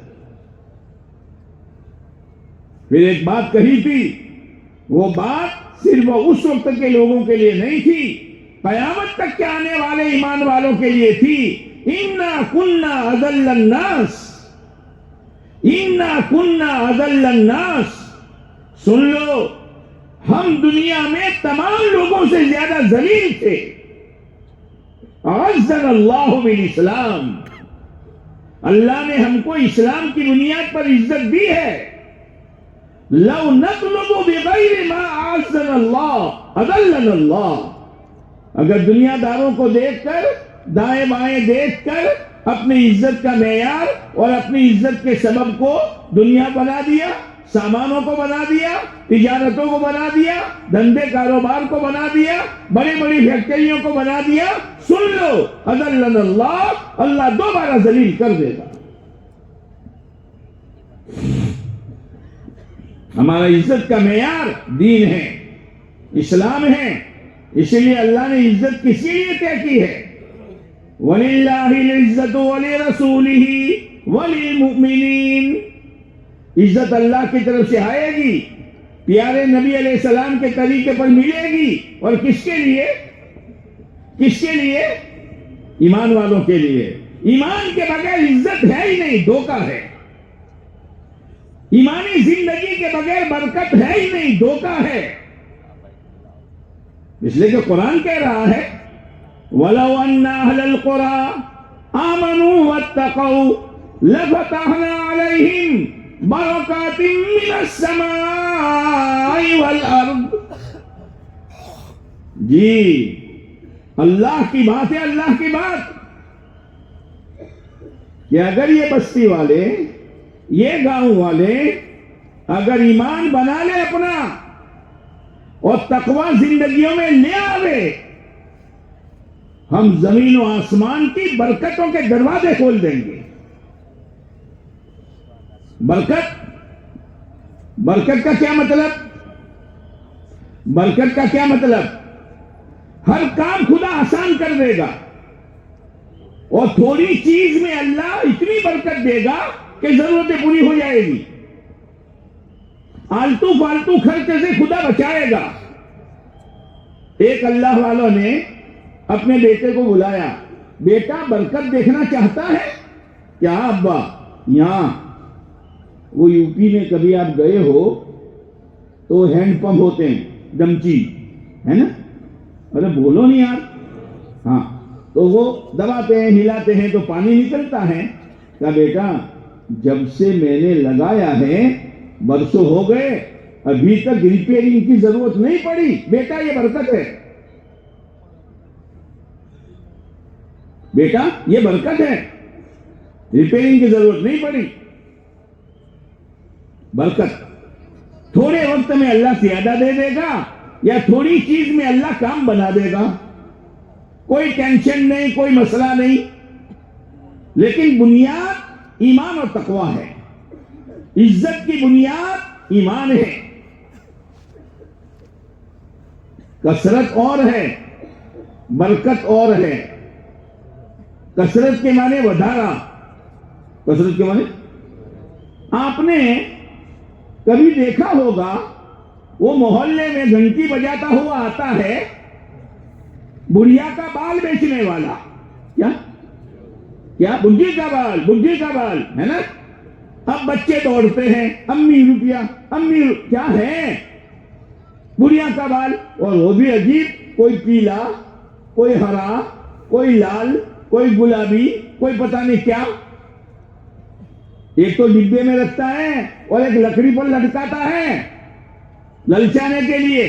پھر ایک بات کہی تھی، وہ بات صرف اس وقت کے لوگوں کے لیے نہیں تھی، قیامت تک کے آنے والے ایمان والوں کے لیے تھی انا کننا اضل الناس، انا کننا اضل الناس، سن لو ہم دنیا میں تمام لوگوں سے زیادہ ذلیل تھے. اعزنا اللہ بالاسلام، اللہ نے ہم کو اسلام کی بنیاد پر عزت دی ہے. لو نطلب بغیر ما اعزنا اللہ اضلنا اللہ، اگر دنیا داروں کو دیکھ کر، دائیں بائیں دیکھ کر اپنی عزت کا معیار اور اپنی عزت کے سبب کو دنیا بنا دیا، سامانوں کو بنا دیا، تجارتوں کو بنا دیا، دھندے کاروبار کو بنا دیا، بڑی بڑی فیکٹریوں کو بنا دیا، سن لو اضلنا اللہ، اللہ دوبارہ ذلیل کر دے گا. ہمارا عزت کا معیار دین ہے، اسلام ہے، اس لیے اللہ نے عزت کسی لیے طے کی ہے. وَلِلَّهِ الْعِزَّةُ وَلِرَسُولِهِ وَلِلْمُؤْمِنِينَ، عزت اللہ کی طرف سے آئے گی، پیارے نبی علیہ السلام کے طریقے پر ملے گی، اور کس کے لیے؟ کس کے لیے؟ ایمان والوں کے لیے. ایمان کے بغیر عزت ہے ہی نہیں، دھوکہ ہے. ایمانی زندگی کے بغیر برکت ہے ہی نہیں، دھوکہ ہے. اس لیے کہ قرآن کہہ رہا ہے وَلَوْ أَنَّ أَهْلَ الْقُرَىٰ آمَنُوا وَاتَّقَوْا لَفَتَحْنَا عَلَيْهِمْ بَرَكَاتٍ مِّنَ السَّمَاءِ وَالْأَرْضِ. جی اللہ کی بات ہے، اللہ کی بات کہ اگر یہ بستی والے، یہ گاؤں والے اگر ایمان بنا لے اپنا اور تقوی زندگیوں میں لے آوے، ہم زمین و آسمان کی برکتوں کے دروازے کھول دیں گے. برکت کا کیا مطلب؟ برکت کا کیا مطلب؟ ہر کام خدا آسان کر دے گا، اور تھوڑی چیز میں اللہ اتنی برکت دے گا کہ ضرورتیں پوری ہو جائے گی. آلتو فالتو خرچ سے خدا بچائے گا. ایک اللہ والوں نے اپنے بیٹے کو بلایا، بیٹا برکت دیکھنا چاہتا ہے کیا ابا؟ یہاں وہ یو پی میں کبھی آپ گئے ہو تو ہینڈ پمپ ہوتے ہیں، ڈمچی ہے نا، ارے بولو نہیں یار، ہاں تو وہ دباتے ہیں، ہلاتے ہیں تو پانی نکلتا ہے. کہا بیٹا جب سے میں نے لگایا ہے برسوں ہو گئے، ابھی تک ریپیئرنگ کی ضرورت نہیں پڑی. بیٹا یہ برکت ہے، بیٹا یہ برکت ہے، ریپیئرنگ کی ضرورت نہیں پڑی. برکت تھوڑے وقت میں اللہ زیادہ دے دے گا، یا تھوڑی چیز میں اللہ کام بنا دے گا. کوئی ٹینشن نہیں، کوئی مسئلہ نہیں. لیکن بنیاد ایمان اور تقوی ہے. عزت کی بنیاد ایمان ہے. کثرت اور ہے، برکت اور ہے. کثرت کے معنی ودھارا، کثرت کے معنی آپ نے کبھی دیکھا ہوگا وہ محلے میں گھنٹی بجاتا ہوا آتا ہے، بڑھیا کا بال بیچنے والا. کیا بڈھی کا بال، بڈھی کا بال ہے نا. اب بچے دوڑتے ہیں، امی روپیہ، امی کیا ہے؟ بڑھیا کا بال. اور وہ بھی عجیب، کوئی پیلا، کوئی ہرا، کوئی لال، کوئی گلابی، کوئی پتہ نہیں کیا. ایک تو ڈبے میں رکھتا ہے اور ایک لکڑی پر لٹکاتا ہے للچانے کے لیے.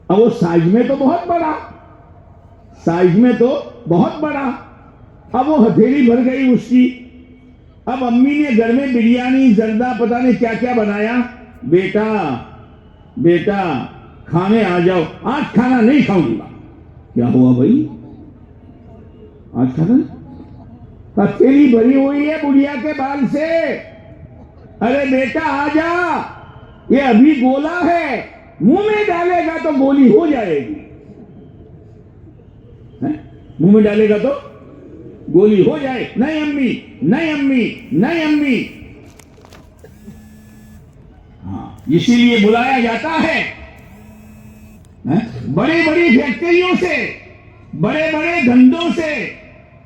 اب وہ سائز میں تو بہت بڑا، سائز میں تو بہت بڑا. اب وہ ہتھیلی بھر گئی اس کی. اب امی نے گھر میں بریانی، زردہ، پتہ نہیں کیا کیا بنایا. بیٹا بیٹا کھانے آ جاؤ. آج کھانا نہیں کھاؤں گا. کیا ہوا بھائی؟ آج کھانا؟ ہتھیلی بھری ہوئی ہے بڑھیا کے بال سے. ارے بیٹا آ جا، یہ ابھی گولا ہے، منہ میں ڈالے گا تو گولی ہو جائے گی. منہ میں ڈالے گا تو گولی ہو جائے. نہیں امی، نہیں امی، نہیں امی. ہاں اسی لیے بلایا جاتا ہے بڑی بڑی فیکٹریوں سے، بڑے بڑے دھندوں سے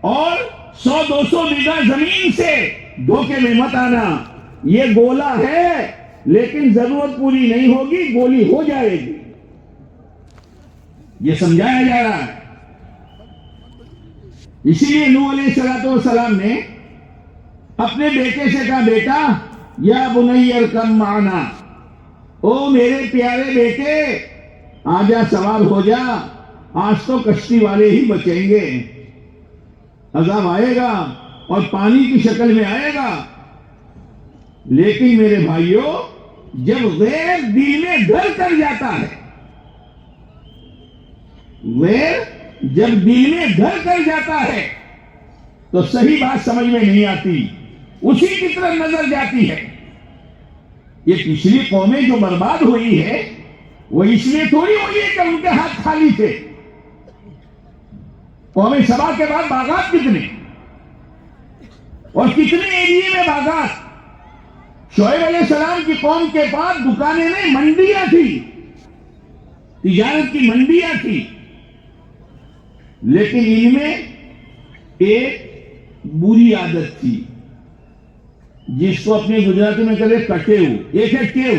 اور 100-200 بیگھہ زمین سے دھوکے میں مت آنا. یہ گولا ہے لیکن ضرورت پوری نہیں ہوگی، گولی ہو جائے گی. یہ سمجھایا جا رہا ہے. اسی لیے نوح علیہ السلام نے اپنے بیٹے سے کہا، بیٹا یا بنی ارکب معنا، او میرے پیارے بیٹے آجا سوار ہو جا، آج تو کشتی والے ہی بچیں گے. عذاب آئے گا اور پانی کی شکل میں آئے گا، لیکن میرے بھائیوں جب غیر دل میں گھر کر جاتا ہے، غیر جب دل میں گھر کر جاتا ہے تو صحیح بات سمجھ میں نہیں آتی، اسی کی طرف نظر جاتی ہے. یہ پچھلی قومیں جو برباد ہوئی ہے وہ اس لیے تھوڑی ہوئی ہے کہ ان کے ہاتھ خالی تھے. قوم سبا کے بعد باغات کتنے اور کتنے ایریے میں باغات. شعیب علیہ السلام کی قوم کے پاس دکانیں نہیں، منڈیاں تھی، تجارت کی منڈیاں تھی، لیکن ان میں ایک بری عادت تھی جس کو اپنے گجراتی میں کہتے کٹیو. ایک ہے ٹیو.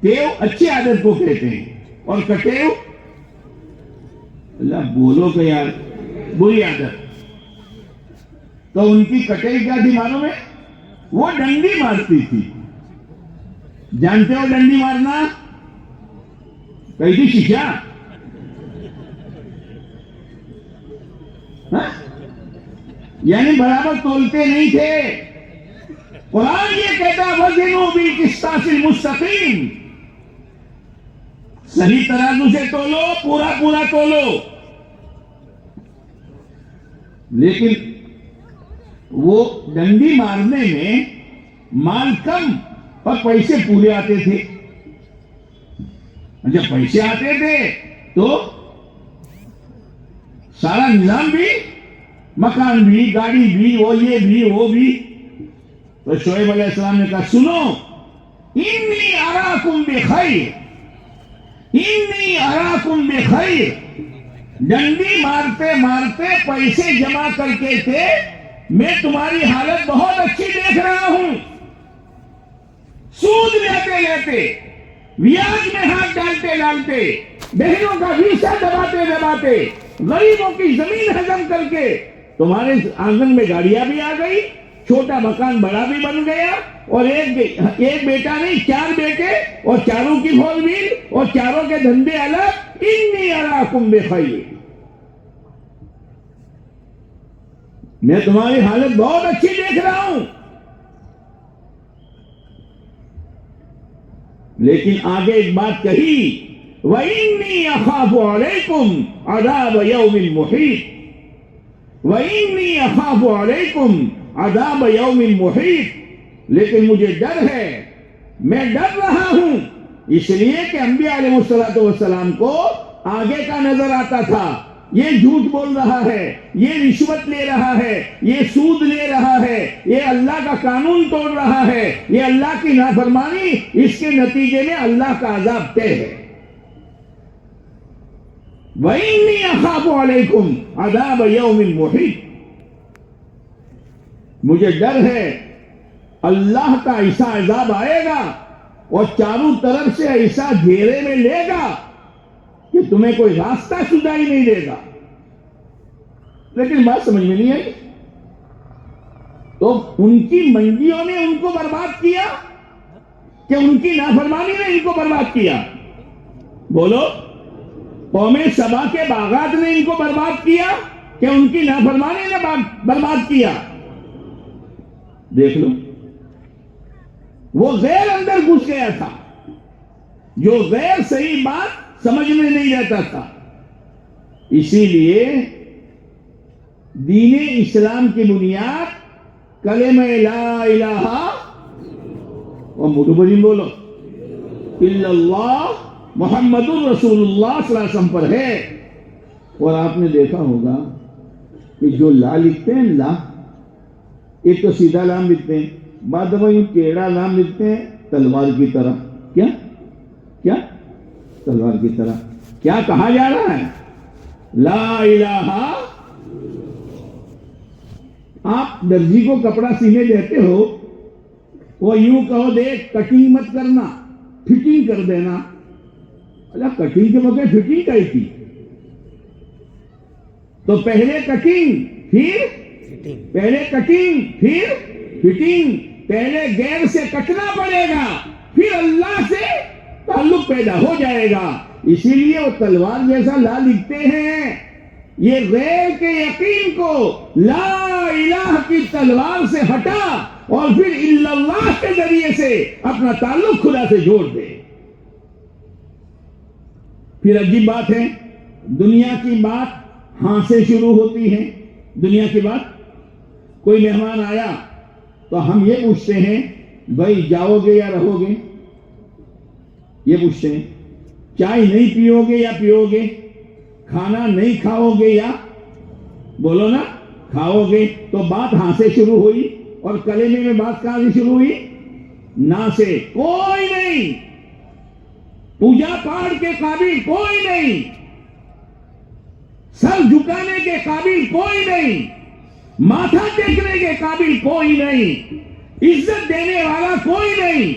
ٹیو اچھی عادت کو کہتے ہیں اور کٹیو اللہ بولو کہ یار بری عادت. تو ان کی کٹیو کیا تھی معلوم ہے؟ وہ ڈنڈی مارتی تھی. جانتے ہو ڈنڈی مارنا؟ کئی تھی شکشا. یعنی برابر تولتے نہیں تھے. قرآن یہ کہتا ہے وزنوا بالقسطاس المستقیم، صحیح ترازو سے تولو، پورا پورا تولو. لیکن وہ ڈنڈی مارنے میں مال کم اور پیسے پورے آتے تھے. جب پیسے آتے تھے تو سارا نظام بھی، مکان بھی، گاڑی بھی، وہ یہ بھی وہ بھی. تو شعیب علیہ السلام نے کہا سنو، انی اراکم بخیر، انی اراکم بخیر. ڈنڈی مارتے مارتے پیسے جمع کر کے تھے، میں تمہاری حالت بہت اچھی دیکھ رہا ہوں. سود لیتے لیتے، بیاج میں ہاتھ ڈالتے ڈالتے، بہنوں کا ویسا دباتے دباتے، غریبوں کی زمین ہضم کر کے تمہارے آنگن میں گاڑیاں بھی آ گئی، چھوٹا مکان بڑا بھی بن گیا، اور ایک بیٹا نہیں 4 بیٹے، اور چاروں کی فول بل اور چاروں کے دھندے الگ. انی اراکم بخیر، میں تمہاری حالت بہت اچھی دیکھ رہا ہوں. لیکن آگے ایک بات کہی، وَإِنِّي أَخَافُ عَلَيْكُمْ عَذَابَ يَوْمٍ مُحِيطٍ، وَإِنِّي أَخَافُ عَلَيْكُمْ عَذَابَ يَوْمٍ مُحِيطٍ. لیکن مجھے ڈر ہے، میں ڈر رہا ہوں، اس لیے کہ انبیاء علیہ السلام کو آگے کا نظر آتا تھا. یہ جھوٹ بول رہا ہے، یہ رشوت لے رہا ہے، یہ سود لے رہا ہے، یہ اللہ کا قانون توڑ رہا ہے، یہ اللہ کی نافرمانی، اس کے نتیجے میں اللہ کا عذاب طے ہے. وَإِنِّي أَخَافُ عَلَيْكُمْ عَذَابَ يَوْمٍ مُحِيطٍ. مجھے ڈر ہے اللہ کا ایسا عذاب آئے گا اور چاروں طرف سے ایسا گھیرے میں لے گا کہ تمہیں کوئی راستہ سجائی نہیں دے گا. لیکن بات سمجھ میں نہیں آئی. تو ان کی منڈیوں نے ان کو برباد کیا کہ ان کی نافرمانی نے ان کو برباد کیا؟ بولو. قوم سبا کے باغات نے ان کو برباد کیا کہ ان کی نافرمانی نے برباد کیا؟ دیکھ لو. وہ غیر اندر گھس گیا تھا، جو غیر صحیح بات سمجھ میں نہیں رہتا تھا. اسی لیے دین اسلام کی بنیاد کلمہ لا الہ اور مدبرین بولو الا اللہ محمد الرسول اللہ صلی اللہ علیہ وسلم پر ہے. اور آپ نے دیکھا ہوگا کہ جو لا لکھتے ہیں، لا ایک تو سیدھا لام لکھتے ہیں، بعد دفعہ یہ ٹیڑھا لام لکھتے ہیں تلوار کی طرح. کیا کیا تلوار کی طرح. کیا کہا جا رہا ہے؟ لا الہ آپ درزی کو کپڑا سینے دیتے ہو, وہ یوں کہو دیکھ کٹنگ مت کرنا, فٹنگ کر دینا. اللہ کٹنگ کے بغیر فٹنگ کہی تھی؟ تو پہلے کٹنگ پھر فٹنگ. پہلے غیر سے کٹنا پڑے گا, پھر اللہ سے تعلق پیدا ہو جائے گا. اسی لیے وہ تلوار جیسا لا لکھتے ہیں, یہ غیر کے یقین کو لا الہ کی تلوار سے ہٹا اور پھر الا اللہ کے ذریعے سے اپنا تعلق خدا سے جوڑ دے. پھر عجیب بات ہے, دنیا کی بات ہاں سے شروع ہوتی ہے. دنیا کی بات, کوئی مہمان آیا تو ہم یہ پوچھتے ہیں بھائی جاؤ گے یا رہو گے, یہ پوچھتے ہیں. چائے نہیں پیو گے یا پیو گے, کھانا نہیں کھاؤ گے یا بولو نا کھاؤ گے. تو بات ہاں سے شروع ہوئی, اور کلمے میں بات کہاں سے شروع ہوئی؟ نہ سے. کوئی نہیں, پوجا پاٹ کے قابل کوئی نہیں, سر جھکانے کے قابل کوئی نہیں, ماتھا ٹیکنے کے قابل کوئی نہیں, عزت دینے والا کوئی نہیں,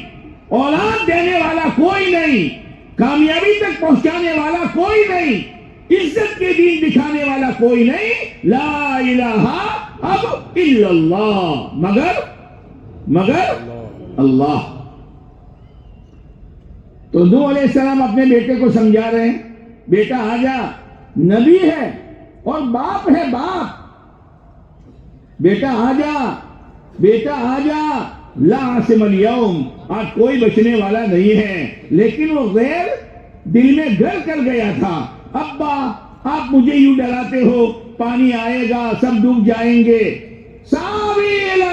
اولاد دینے والا کوئی نہیں, کامیابی تک پہنچانے والا کوئی نہیں, عزت کے دین دکھانے والا کوئی نہیں. لا الہ اب الا اللہ, مگر اللہ. تو نوح علیہ السلام اپنے بیٹے کو سمجھا رہے ہیں, بیٹا آ جا, نبی ہے اور باپ ہے باپ, بیٹا آ جا, لا عاصم اليوم, آج کوئی بچنے والا نہیں ہے. لیکن وہ غیر دل میں گھر کر گیا تھا. ابا آپ مجھے یوں ڈراتے ہو, پانی آئے گا سب ڈوب جائیں گے. ساوی الی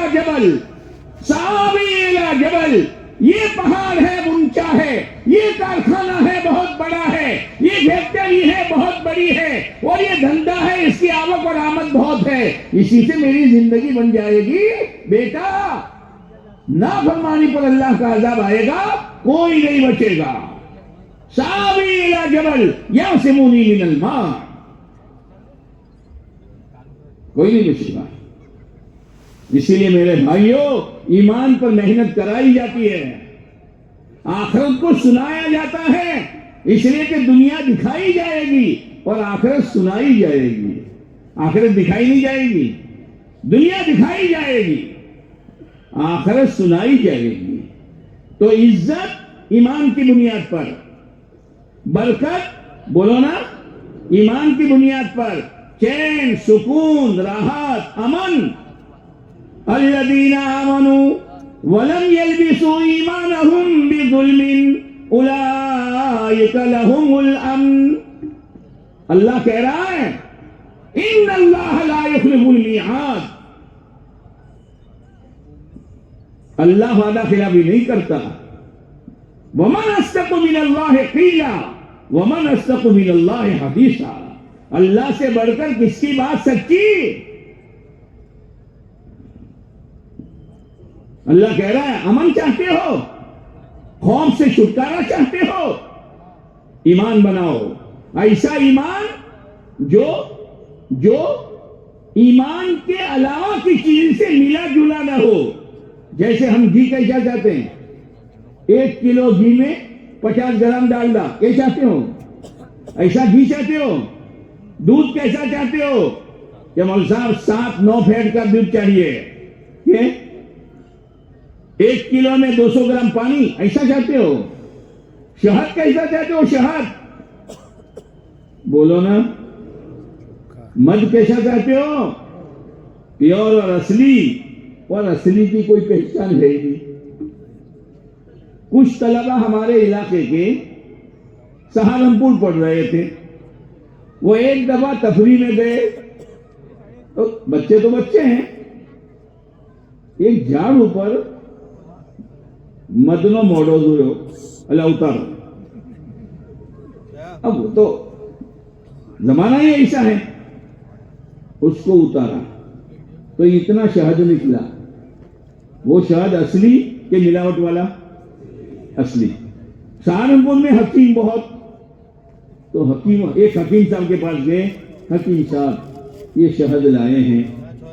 جبل, یہ پہاڑ ہے اونچا ہے, یہ کارخانہ ہے بہت بڑا ہے, یہ فیکٹری ہے بہت بڑی ہے, اور یہ دھندا ہے اس کی آمد اور آمد بہت ہے, اسی سے میری زندگی بن جائے گی. بیٹا نافرمانی پر اللہ کا عذاب آئے گا, کوئی نہیں بچے گا. ساوی الی جبل یعصمنی من الماء, کوئی نہیں بچے گا. اسی لیے میرے بھائیوں, ایمان پر محنت کرائی جاتی ہے, آخرت کو سنایا جاتا ہے, اس لیے کہ دنیا دکھائی جائے گی اور آخرت سنائی جائے گی. آخرت دکھائی نہیں جائے گی, دنیا دکھائی جائے گی, آخرت سنائی جائے گی. تو عزت ایمان کی بنیاد پر, برکت بولو نا ایمان کی بنیاد پر, چین, سکون, راحت, امن. الذین آمنوا ولم يلبسوا ایمانهم بظلم اولئک لهم الامن. اللہ کہہ رہا ہے ان اللہ لا یخلف المیعاد, اللہ وعدہ خلافی نہیں کرتا. ومن اصدق من اللہ قیلا ومن اصدق من اللہ حدیثا, اللہ سے بڑھ کر کس کی بات سچی؟ اللہ کہہ رہا ہے امن چاہتے ہو, خوف سے چھٹکارا چاہتے ہو, ایمان بناؤ. ایسا ایمان جو ایمان کے علاوہ کی چیز سے ملا جلا نہ ہو. جیسے ہم گھی کیسا چاہتے ہیں, 1 کلو گھی میں 50 گرام ڈالڈا, یہ چاہتے ہو؟ ایسا گھی چاہتے ہو؟ دودھ کیسا چاہتے ہو کہ مول صاحب 7-9 فیٹ کا دودھ چاہیے, یہ 1 کلو میں 200 گرام پانی, ایسا چاہتے ہو؟ شہد کیسا چاہتے ہو؟ شہد بولو نا. مد کیسا چاہتے ہو؟ پیور اور اصلی, اور اصلی کی کوئی پہچان ہے نہیں. کچھ طلبہ ہمارے علاقے کے سہارنپور پڑھ رہے تھے, وہ ایک دفعہ تفریح میں گئے, تو بچے ہیں, ایک جھاڑ اوپر مدنو موڑو دو اللہ اتار. اب تو زمانہ ہی ایسا ہے, اس کو اتارا تو اتنا شہد نکلا. وہ شہد اصلی کہ ملاوٹ والا؟ اصلی. سہارنپور میں حکیم بہت, تو ایک حکیم صاحب کے پاس گئے, حکیم صاحب یہ شہد لائے ہیں,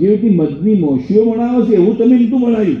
જેવી મદની મોશીઓ બનાવો છે એવું તમે નતું બનાવ્યું।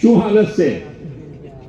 શું હાલત છે?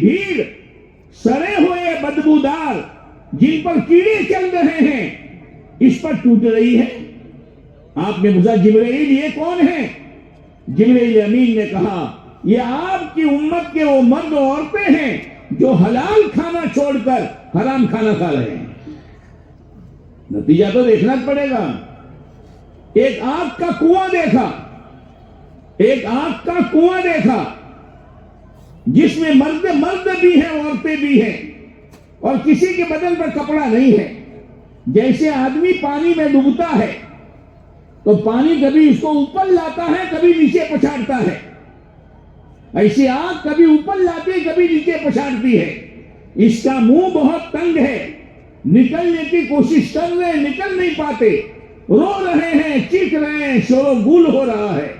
بھیڑ سڑے ہوئے بدبودار جن پر کیڑے چل رہے ہیں اس پر ٹوٹ رہی ہے. آپ نے پوچھا جبرائیل یہ کون ہے؟ جبرائیل امین نے کہا یہ آپ کی امت کے وہ مرد و عورتیں ہیں جو حلال کھانا چھوڑ کر حرام کھانا کھا رہے ہیں. نتیجہ تو دیکھنا پڑے گا. ایک آگ کا کنواں دیکھا، ایک آگ کا کنواں دیکھا جس میں مرد بھی ہیں عورتیں بھی ہیں اور کسی کے بدن پر کپڑا نہیں ہے. جیسے آدمی پانی میں ڈوبتا ہے تو پانی کبھی اس کو اوپر لاتا ہے کبھی نیچے پچھاڑتا ہے، ایسی آگ کبھی اوپر لاتی ہے کبھی نیچے پچھاڑتی ہے. اس کا منہ بہت تنگ ہے، نکلنے کی کوشش کر رہے ہیں نکل نہیں پاتے، رو رہے ہیں چیخ رہے ہیں، شور و گل ہو رہا ہے.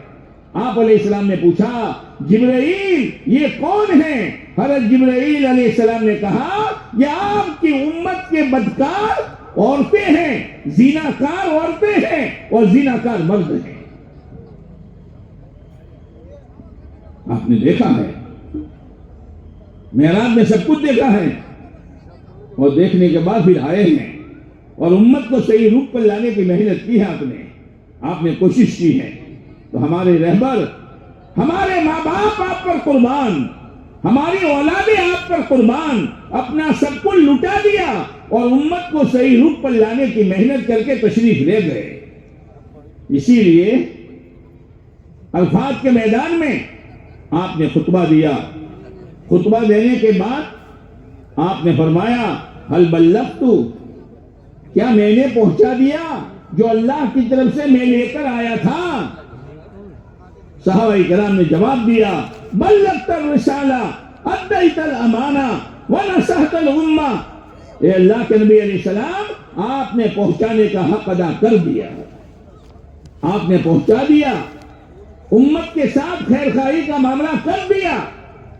آپ علیہ السلام نے پوچھا جبرائیل یہ کون ہے؟ حضرت جبرائیل علیہ السلام نے کہا یہ آپ کی امت کے بدکار عورتیں ہیں، زیناکار عورتیں ہیں اور زیناکار مرد ہیں. آپ نے دیکھا ہے، معراج میں سب کچھ دیکھا ہے اور دیکھنے کے بعد پھر آئے ہیں اور امت کو صحیح روپ پر لانے کی محنت کی ہے. آپ نے کوشش کی ہے. تو ہمارے رہبر، ہمارے ماں باپ آپ پر قربان، ہماری اولادیں آپ پر قربان، اپنا سب کچھ لٹا دیا اور امت کو صحیح روپ پر لانے کی محنت کر کے تشریف لے گئے. اسی لیے الفاظ کے میدان میں آپ نے خطبہ دیا. خطبہ دینے کے بعد آپ نے فرمایا حل بلغت، کیا میں نے پہنچا دیا جو اللہ کی طرف سے میں لے کر آیا تھا؟ صحابہ کرام نے جواب دیا بلغت الرسالہ ادیت الامانہ ونصحت الامہ. اے اللہ کے نبی علیہ السلام آپ نے پہنچانے کا حق ادا کر دیا، آپ نے پہنچا دیا، امت کے ساتھ خیر خواہی کا معاملہ کر دیا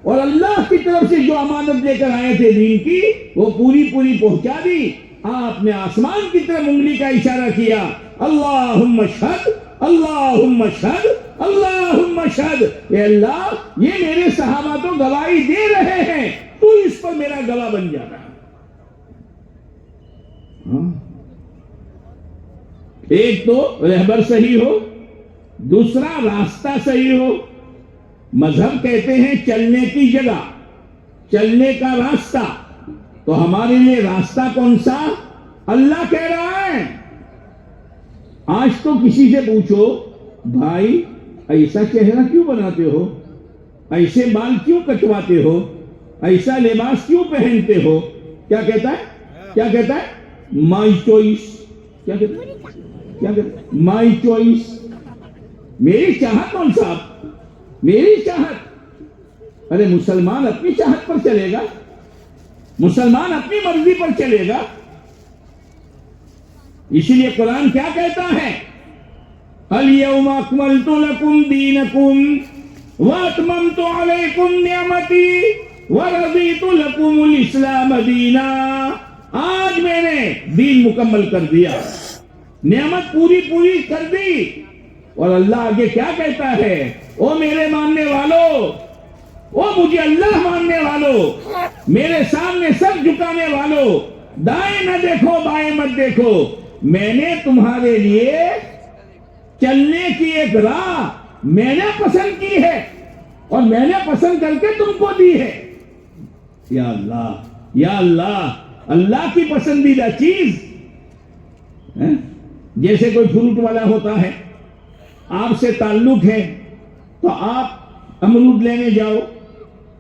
اور اللہ کی طرف سے جو امانت لے کر آئے تھے دین کی وہ پوری پہنچا دی. آپ نے آسمان کی طرف انگلی کا اشارہ کیا، اللہم اشہد اللہم اشہد اللہم اشہد. اے اللہ یہ میرے صحابہ تو گواہی دے رہے ہیں، تو اس پر میرا گواہ بن جانا. ایک تو رہبر صحیح ہو، دوسرا راستہ صحیح ہو. مذہب کہتے ہیں چلنے کی جگہ، چلنے کا راستہ. تو ہمارے لیے راستہ کون سا؟ اللہ کہہ رہا ہے. آج تو کسی سے پوچھو بھائی ایسا چہرہ کیوں بناتے ہو، ایسے بال کیوں کٹواتے ہو، ایسا لباس کیوں پہنتے ہو؟ کیا کہتا ہے؟ کیا کہتا ہے؟ My choice. کیا کہتا ہے؟ کیا کہتا ہے؟ My choice. میری چاہت کون صاحب؟ میری چاہت. ارے مسلمان اپنی چاہت پر چلے گا، مسلمان اپنی مرضی پر چلے گا. اسی لیے قرآن کیا کہتا ہے؟ اليوم اکملت لکم دینکم واتممت علیکم نعمتی ورضیت لکم الاسلام دینا. آج میں نے دین مکمل کر دیا، نعمت پوری کر دی. اور اللہ آگے کیا کہتا ہے؟ او میرے ماننے والو، او مجھے اللہ ماننے والو، میرے سامنے سر جھکانے والو، دائیں نہ دیکھو بائیں مت دیکھو، میں نے تمہارے لیے چلنے کی ایک راہ میں نے پسند کی ہے اور میں نے پسند کر کے تم کو دی ہے. یا اللہ یا اللہ، اللہ کی پسندیدہ چیز. جیسے کوئی فروٹ والا ہوتا ہے، آپ سے تعلق ہے تو آپ امرود لینے جاؤ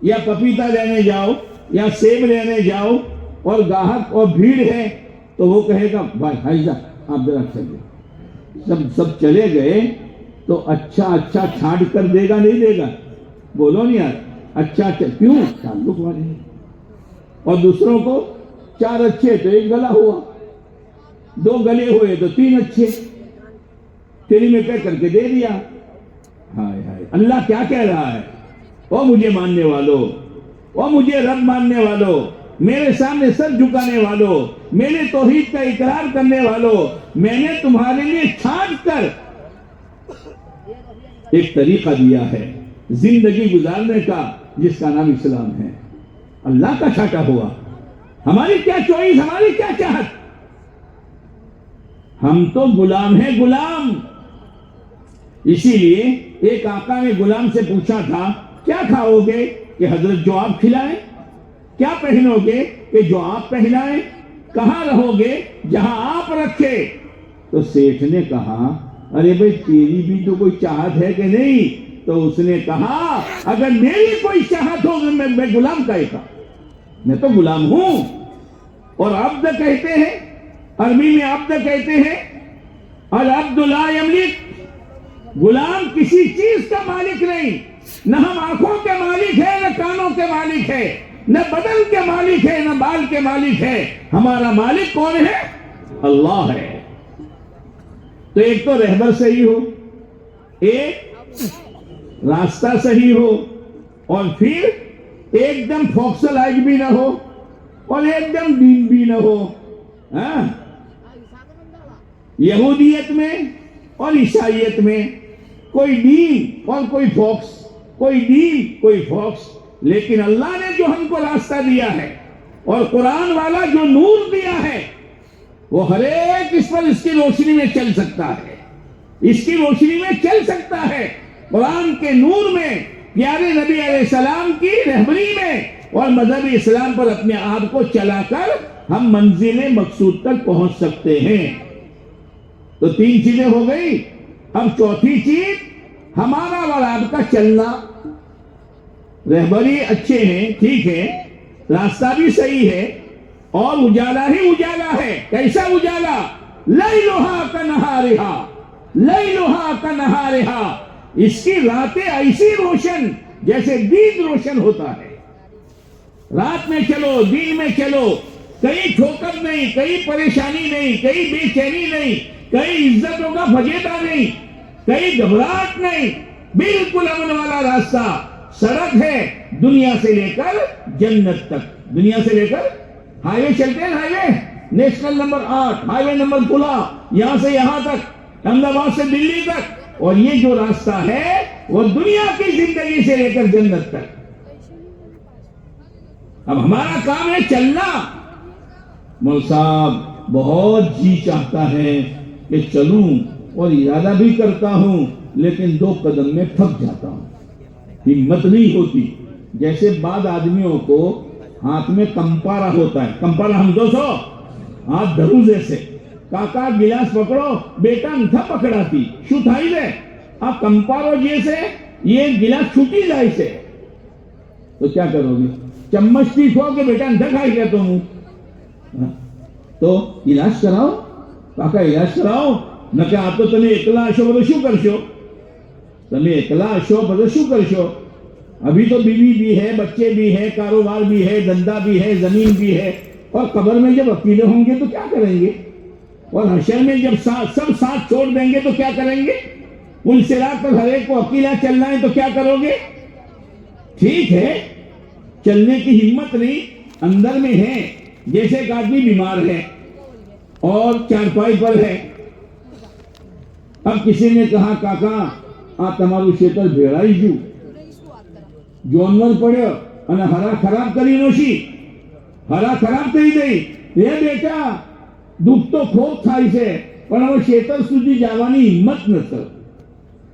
یا پپیتا لینے جاؤ یا سیب لینے جاؤ اور گاہک اور بھیڑ ہے تو وہ کہے گا بھائی حائزہ آپ ذرا چلیے. سب چلے گئے تو اچھا چھانٹ کر دے گا نہیں دے گا؟ بولو نہیں یار. اچھا کیوں؟ تعلق والے ہیں. اور دوسروں کو 4 اچھے تو 1 گلا ہوا، 2 گلے ہوئے تو 3 اچھے، تیری میں پیک کر کے دے دیا. ہائے ہائے. اللہ کیا کہہ رہا ہے؟ او مجھے ماننے والو، او مجھے رب ماننے والو، میرے سامنے سر جھکانے والو، میرے توحید کا اقرار کرنے والو، میں نے تمہارے لیے چھانٹ کر ایک طریقہ دیا ہے زندگی گزارنے کا. جس کا نام اسلام ہے. اللہ کا چھاٹا ہوا. ہماری کیا چوائس, ہماری کیا چاہت؟ ہم تو غلام ہیں, غلام. اسی لیے ایک آقا نے غلام سے پوچھا تھا کیا کھاؤ گے؟ کہ حضرت جو آپ کھلائیں. کیا پہنو گے؟ کہ جو آپ پہنائیں. کہاں رہو گے؟ جہاں آپ رکھے. تو سیٹھ نے کہا ارے بھائی تیری بھی تو کوئی چاہت ہے کہ نہیں؟ تو اس نے کہا اگر میری کوئی چاہت ہو میں غلام کا تھا, میں تو غلام ہوں. اور عبد کہتے ہیں, عربی میں عبد کہتے ہیں, العبد لا یملک, غلام کسی چیز کا مالک نہیں. نہ ہم آنکھوں کے مالک ہے, نہ کانوں کے مالک ہے, نہ بدن کے مالک ہے, نہ بال کے مالک ہے. ہمارا مالک کون ہے؟ اللہ ہے. تو ایک تو رہبر صحیح ہو, ایک راستہ صحیح ہو, اور پھر ایک دم فوکسلائٹ بھی نہ ہو اور ایک دم دین بھی نہ ہو. یہودیت میں اور عیسائیت میں کوئی دین اور کوئی فوکس, کوئی دین کوئی فوکس. لیکن اللہ نے جو ہم کو راستہ دیا ہے اور قرآن والا جو نور دیا ہے وہ ہر ایک اس پر اس کی روشنی میں چل سکتا ہے, اس کی روشنی میں چل سکتا ہے. قرآن کے نور میں, پیارے نبی علیہ السلام کی رہبری میں اور مذہب اسلام پر اپنے آپ کو چلا کر ہم منزل مقصود تک پہنچ سکتے ہیں. تو 3 چیزیں ہو گئی. اب چوتھی چیز ہمارا اور آپ کا چلنا. رہبری اچھے ہیں, ٹھیک ہے, راستہ بھی صحیح ہے, اور اجالا ہی اجالا ہے. کیسا اجالا؟ لیلھا کنہارھا, لیلھا کنہارھا. اس کی راتیں ایسی روشن جیسے دن روشن ہوتا ہے. رات میں چلو, دن میں چلو, کہیں ٹھوکر نہیں, کہیں پریشانی نہیں, کہیں بے چینی نہیں, کہیں عزتوں کا فجیتا نہیں, کہیں گھبراہٹ نہیں, بالکل امن والا راستہ. سڑک ہے دنیا سے لے کر جنت تک. دنیا سے لے کر ہائی وے چلتے ہیں, highway national number 8, highway number 16, یہاں سے یہاں تک, احمد آباد سے دلی تک. اور یہ جو راستہ ہے وہ دنیا کی زندگی سے لے کر جنت تک. اب ہمارا کام ہے چلنا. مول صاحب بہت جی چاہتا ہے کہ چلوں اور ارادہ بھی کرتا ہوں, لیکن 2 قدم میں تھک جاتا ہوں, ہمت نہیں ہوتی. جیسے بعض آدمیوں کو ہاتھ میں کمپارا ہوتا ہے, کمپارا ہم 200 ہاتھ دھرو جیسے, کاکا گلاس پکڑو, بیٹا نتھا پکڑاتی شو تھائی دے, آپ کمپارو جیسے یہ گلاس چھوٹی جائے سے, تو کیا کرو گے؟ چمچ ٹھیک ہو کہ بیٹا نتھا کھائی گیا تم. تو علاج کراؤ کاکا, علاج کراؤ. نہ کہ آپ تو تمہیں اکلا اشو بدو شو کرشو, تمہیں اکلا اشو بدو شو کرشو. ابھی تو بیوی بھی ہے, بچے بھی ہے, کاروبار بھی ہے, دھندا بھی ہے, زمین بھی ہے, اور قبر میں جب اکیلے ہوں گے تو کیا کریں گے؟ اور حشر میں جب سب ساتھ چھوڑ دیں گے تو کیا کریں گے؟ پل صراط پر ہر ایک کو اکیلا چلنا ہے تو کیا کرو گے؟ ٹھیک ہے, چلنے کی ہمت نہیں, اندر میں ہے. جیسے ایک آدمی بیمار ہے اور چارپائی پر ہے. اب کسی نے کہا کاکا آ تمہارو شیطر بھیڑائی جونور پڑھو અને હરા ખરાબ કરી નોશી, હરા ખરાબ કરી દઈ. એ બેટા દુઃખ તો ખૂબ થાય છે, પણ હવે શેતર સુધી જવાની હિંમત નથી.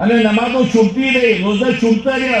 અને નમાઝો છૂટતી રહી, રોજા છૂટતા રહ્યા,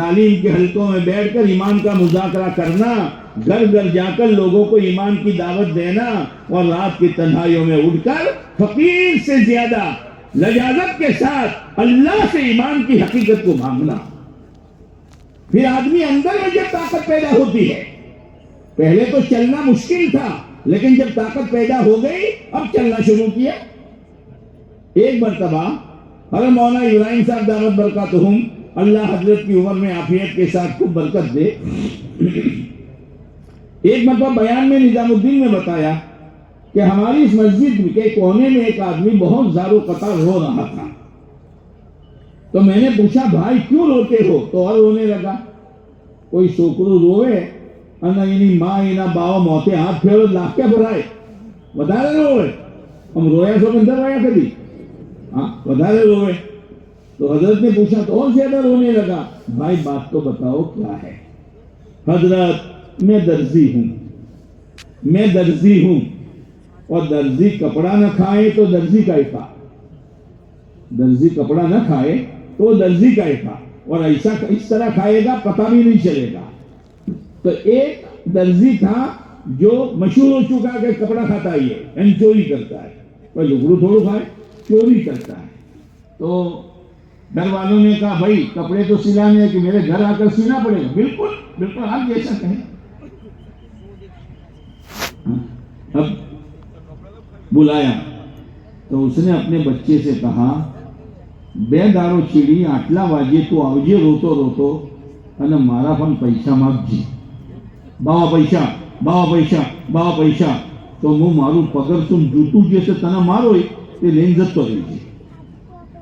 تعلیم کے حلقوں میں بیٹھ کر ایمان کا مذاکرہ کرنا، گھر گھر جا کر لوگوں کو ایمان کی دعوت دینا، اور رات کی تنہائیوں میں اٹھ کر فقیر سے زیادہ لجاجت کے ساتھ اللہ سے ایمان کی حقیقت کو مانگنا. پھر آدمی اندر میں جب طاقت پیدا ہوتی ہے، پہلے تو چلنا مشکل تھا، لیکن جب طاقت پیدا ہو گئی اب چلنا شروع کیا. ایک مرتبہ حضرت مولانا ابراہیم صاحب دامت برکاتہم، اللہ حضرت کی عمر میں عافیت کے ساتھ خوب برکت دے، ایک مرتبہ بیان میں نظام الدین نے بتایا کہ ہماری اس مسجد کے کونے میں ایک آدمی بہت زار و قطار رو رہا تھا. تو میں نے پوچھا بھائی کیوں روتے ہو؟ تو اور رونے لگا. کوئی سوکرو روے انا یعنی ماں اینا باؤ موتے ہاتھ پھیرو لاکھ کیا بھرائے بتا رہے روے ہم رویا سو اندر رویا کبھی ہاں بتا رہے روے. تو حضرت نے پوچھا تو اور زیادہ رونے لگا. بھائی بات تو بتاؤ کیا ہے؟ حضرت میں درزی ہوں اور درزی کپڑا نہ کھائے تو درزی کا ایفا، درزی کپڑا نہ کھائے تو درزی کا ایفا، اور ایسا اس طرح کھائے گا پتہ بھی نہیں چلے گا. تو ایک درزی تھا جو مشہور ہو چکا کہ کپڑا کھاتا ہی ہے، یعنی چوری کرتا ہے. کوئی لگڑو تھوڑو کھائے، چوری کرتا ہے. تو گھر والوں نے کہا بھائی کپڑے تو سلانے ہیں کہ میرے گھر آ کر سینا پڑے گا. بالکل بالکل آپ جیسا کہیں. اب بلایا تو اس نے اپنے بچے سے کہا بے دارو چیڑی آٹلا واجے تو آوجے روتو અને મારા પણ પૈસા માગજી. બાવા પૈસા તો હું મારું પગરસું જૂતું જે છે તને મારો તે લઈને જતો રહી છે.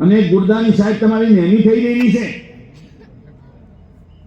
અને ગુર્દાની સાહેબ તમારી નેની થઈ ગયેલી છે.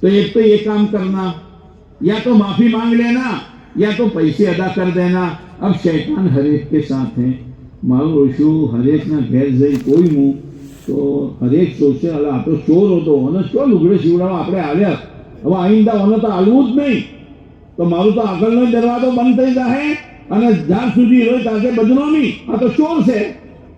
تو ایک تو یہ کام کرنا، یا تو معافی مانگ لینا یا تو پیسے ادا کر دینا. اب شیطان ہر ایک کے ساتھ ہے. مارو روشو ہر ایک نہ گھیر جائی کوئی منہ تو ہر ایک سوچے اللہ آپ چور ہو تو ہونا چور لگڑے سیوڑا આપણે આવ્યા હવે આઈંદા હોને તો હાલવું જ નહીં. તો મારું તો આગળનો દરવાજો બંધ થઈ જાય અને જ્યાં સુધી હોય ત્યાં બદનામી. આ તો ચોર છે,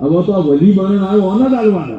હવે તો વલી બનીને આવ્યો ઓના ડાલવાના.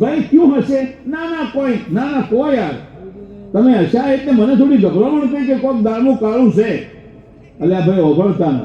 ભાઈ ક્યું હસે? ના કોઈ યાર, તમે હસ્યા એટલે મને થોડી ગભરામણ થઈ કે કોઈક દાળનું કાળું છે. અલ્યા ભાઈ ઓભળતા ના,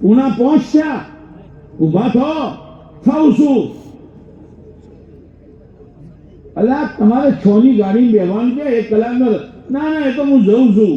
પુના પહોંચ્યા, ઉભા થાઉં છું. અલા તમારે 6 ની ગાડી બેવાનું છે, 1 કલાકમાં. ના એ તો હું જઉં છું.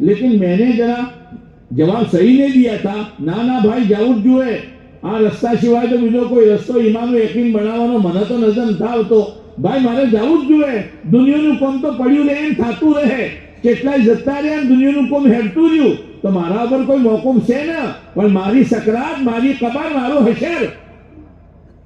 لیکن میں نے ذرا جواب صحیح نہیں دیا تھا. ના ભાઈ જવું જ જોઈએ. આ રસ્તા સિવાય તો બીજો કોઈ રસ્તો ઈમાનનો યકીન બનાવવાનો મને તો નજર નથી આવતો. ભાઈ મારે જવું જ જોઈએ. દુનિયાનું કોમ તો પડ્યું રહે એમ થતું રહે. કેટલાય જતા રહ્યા ને દુનિયાનું કોમ હેડતું રહ્યું તો મારા ઉપર કોઈ મોકૂમ છે ને, પણ મારી સકરાત, મારી કબર, મારો હશર,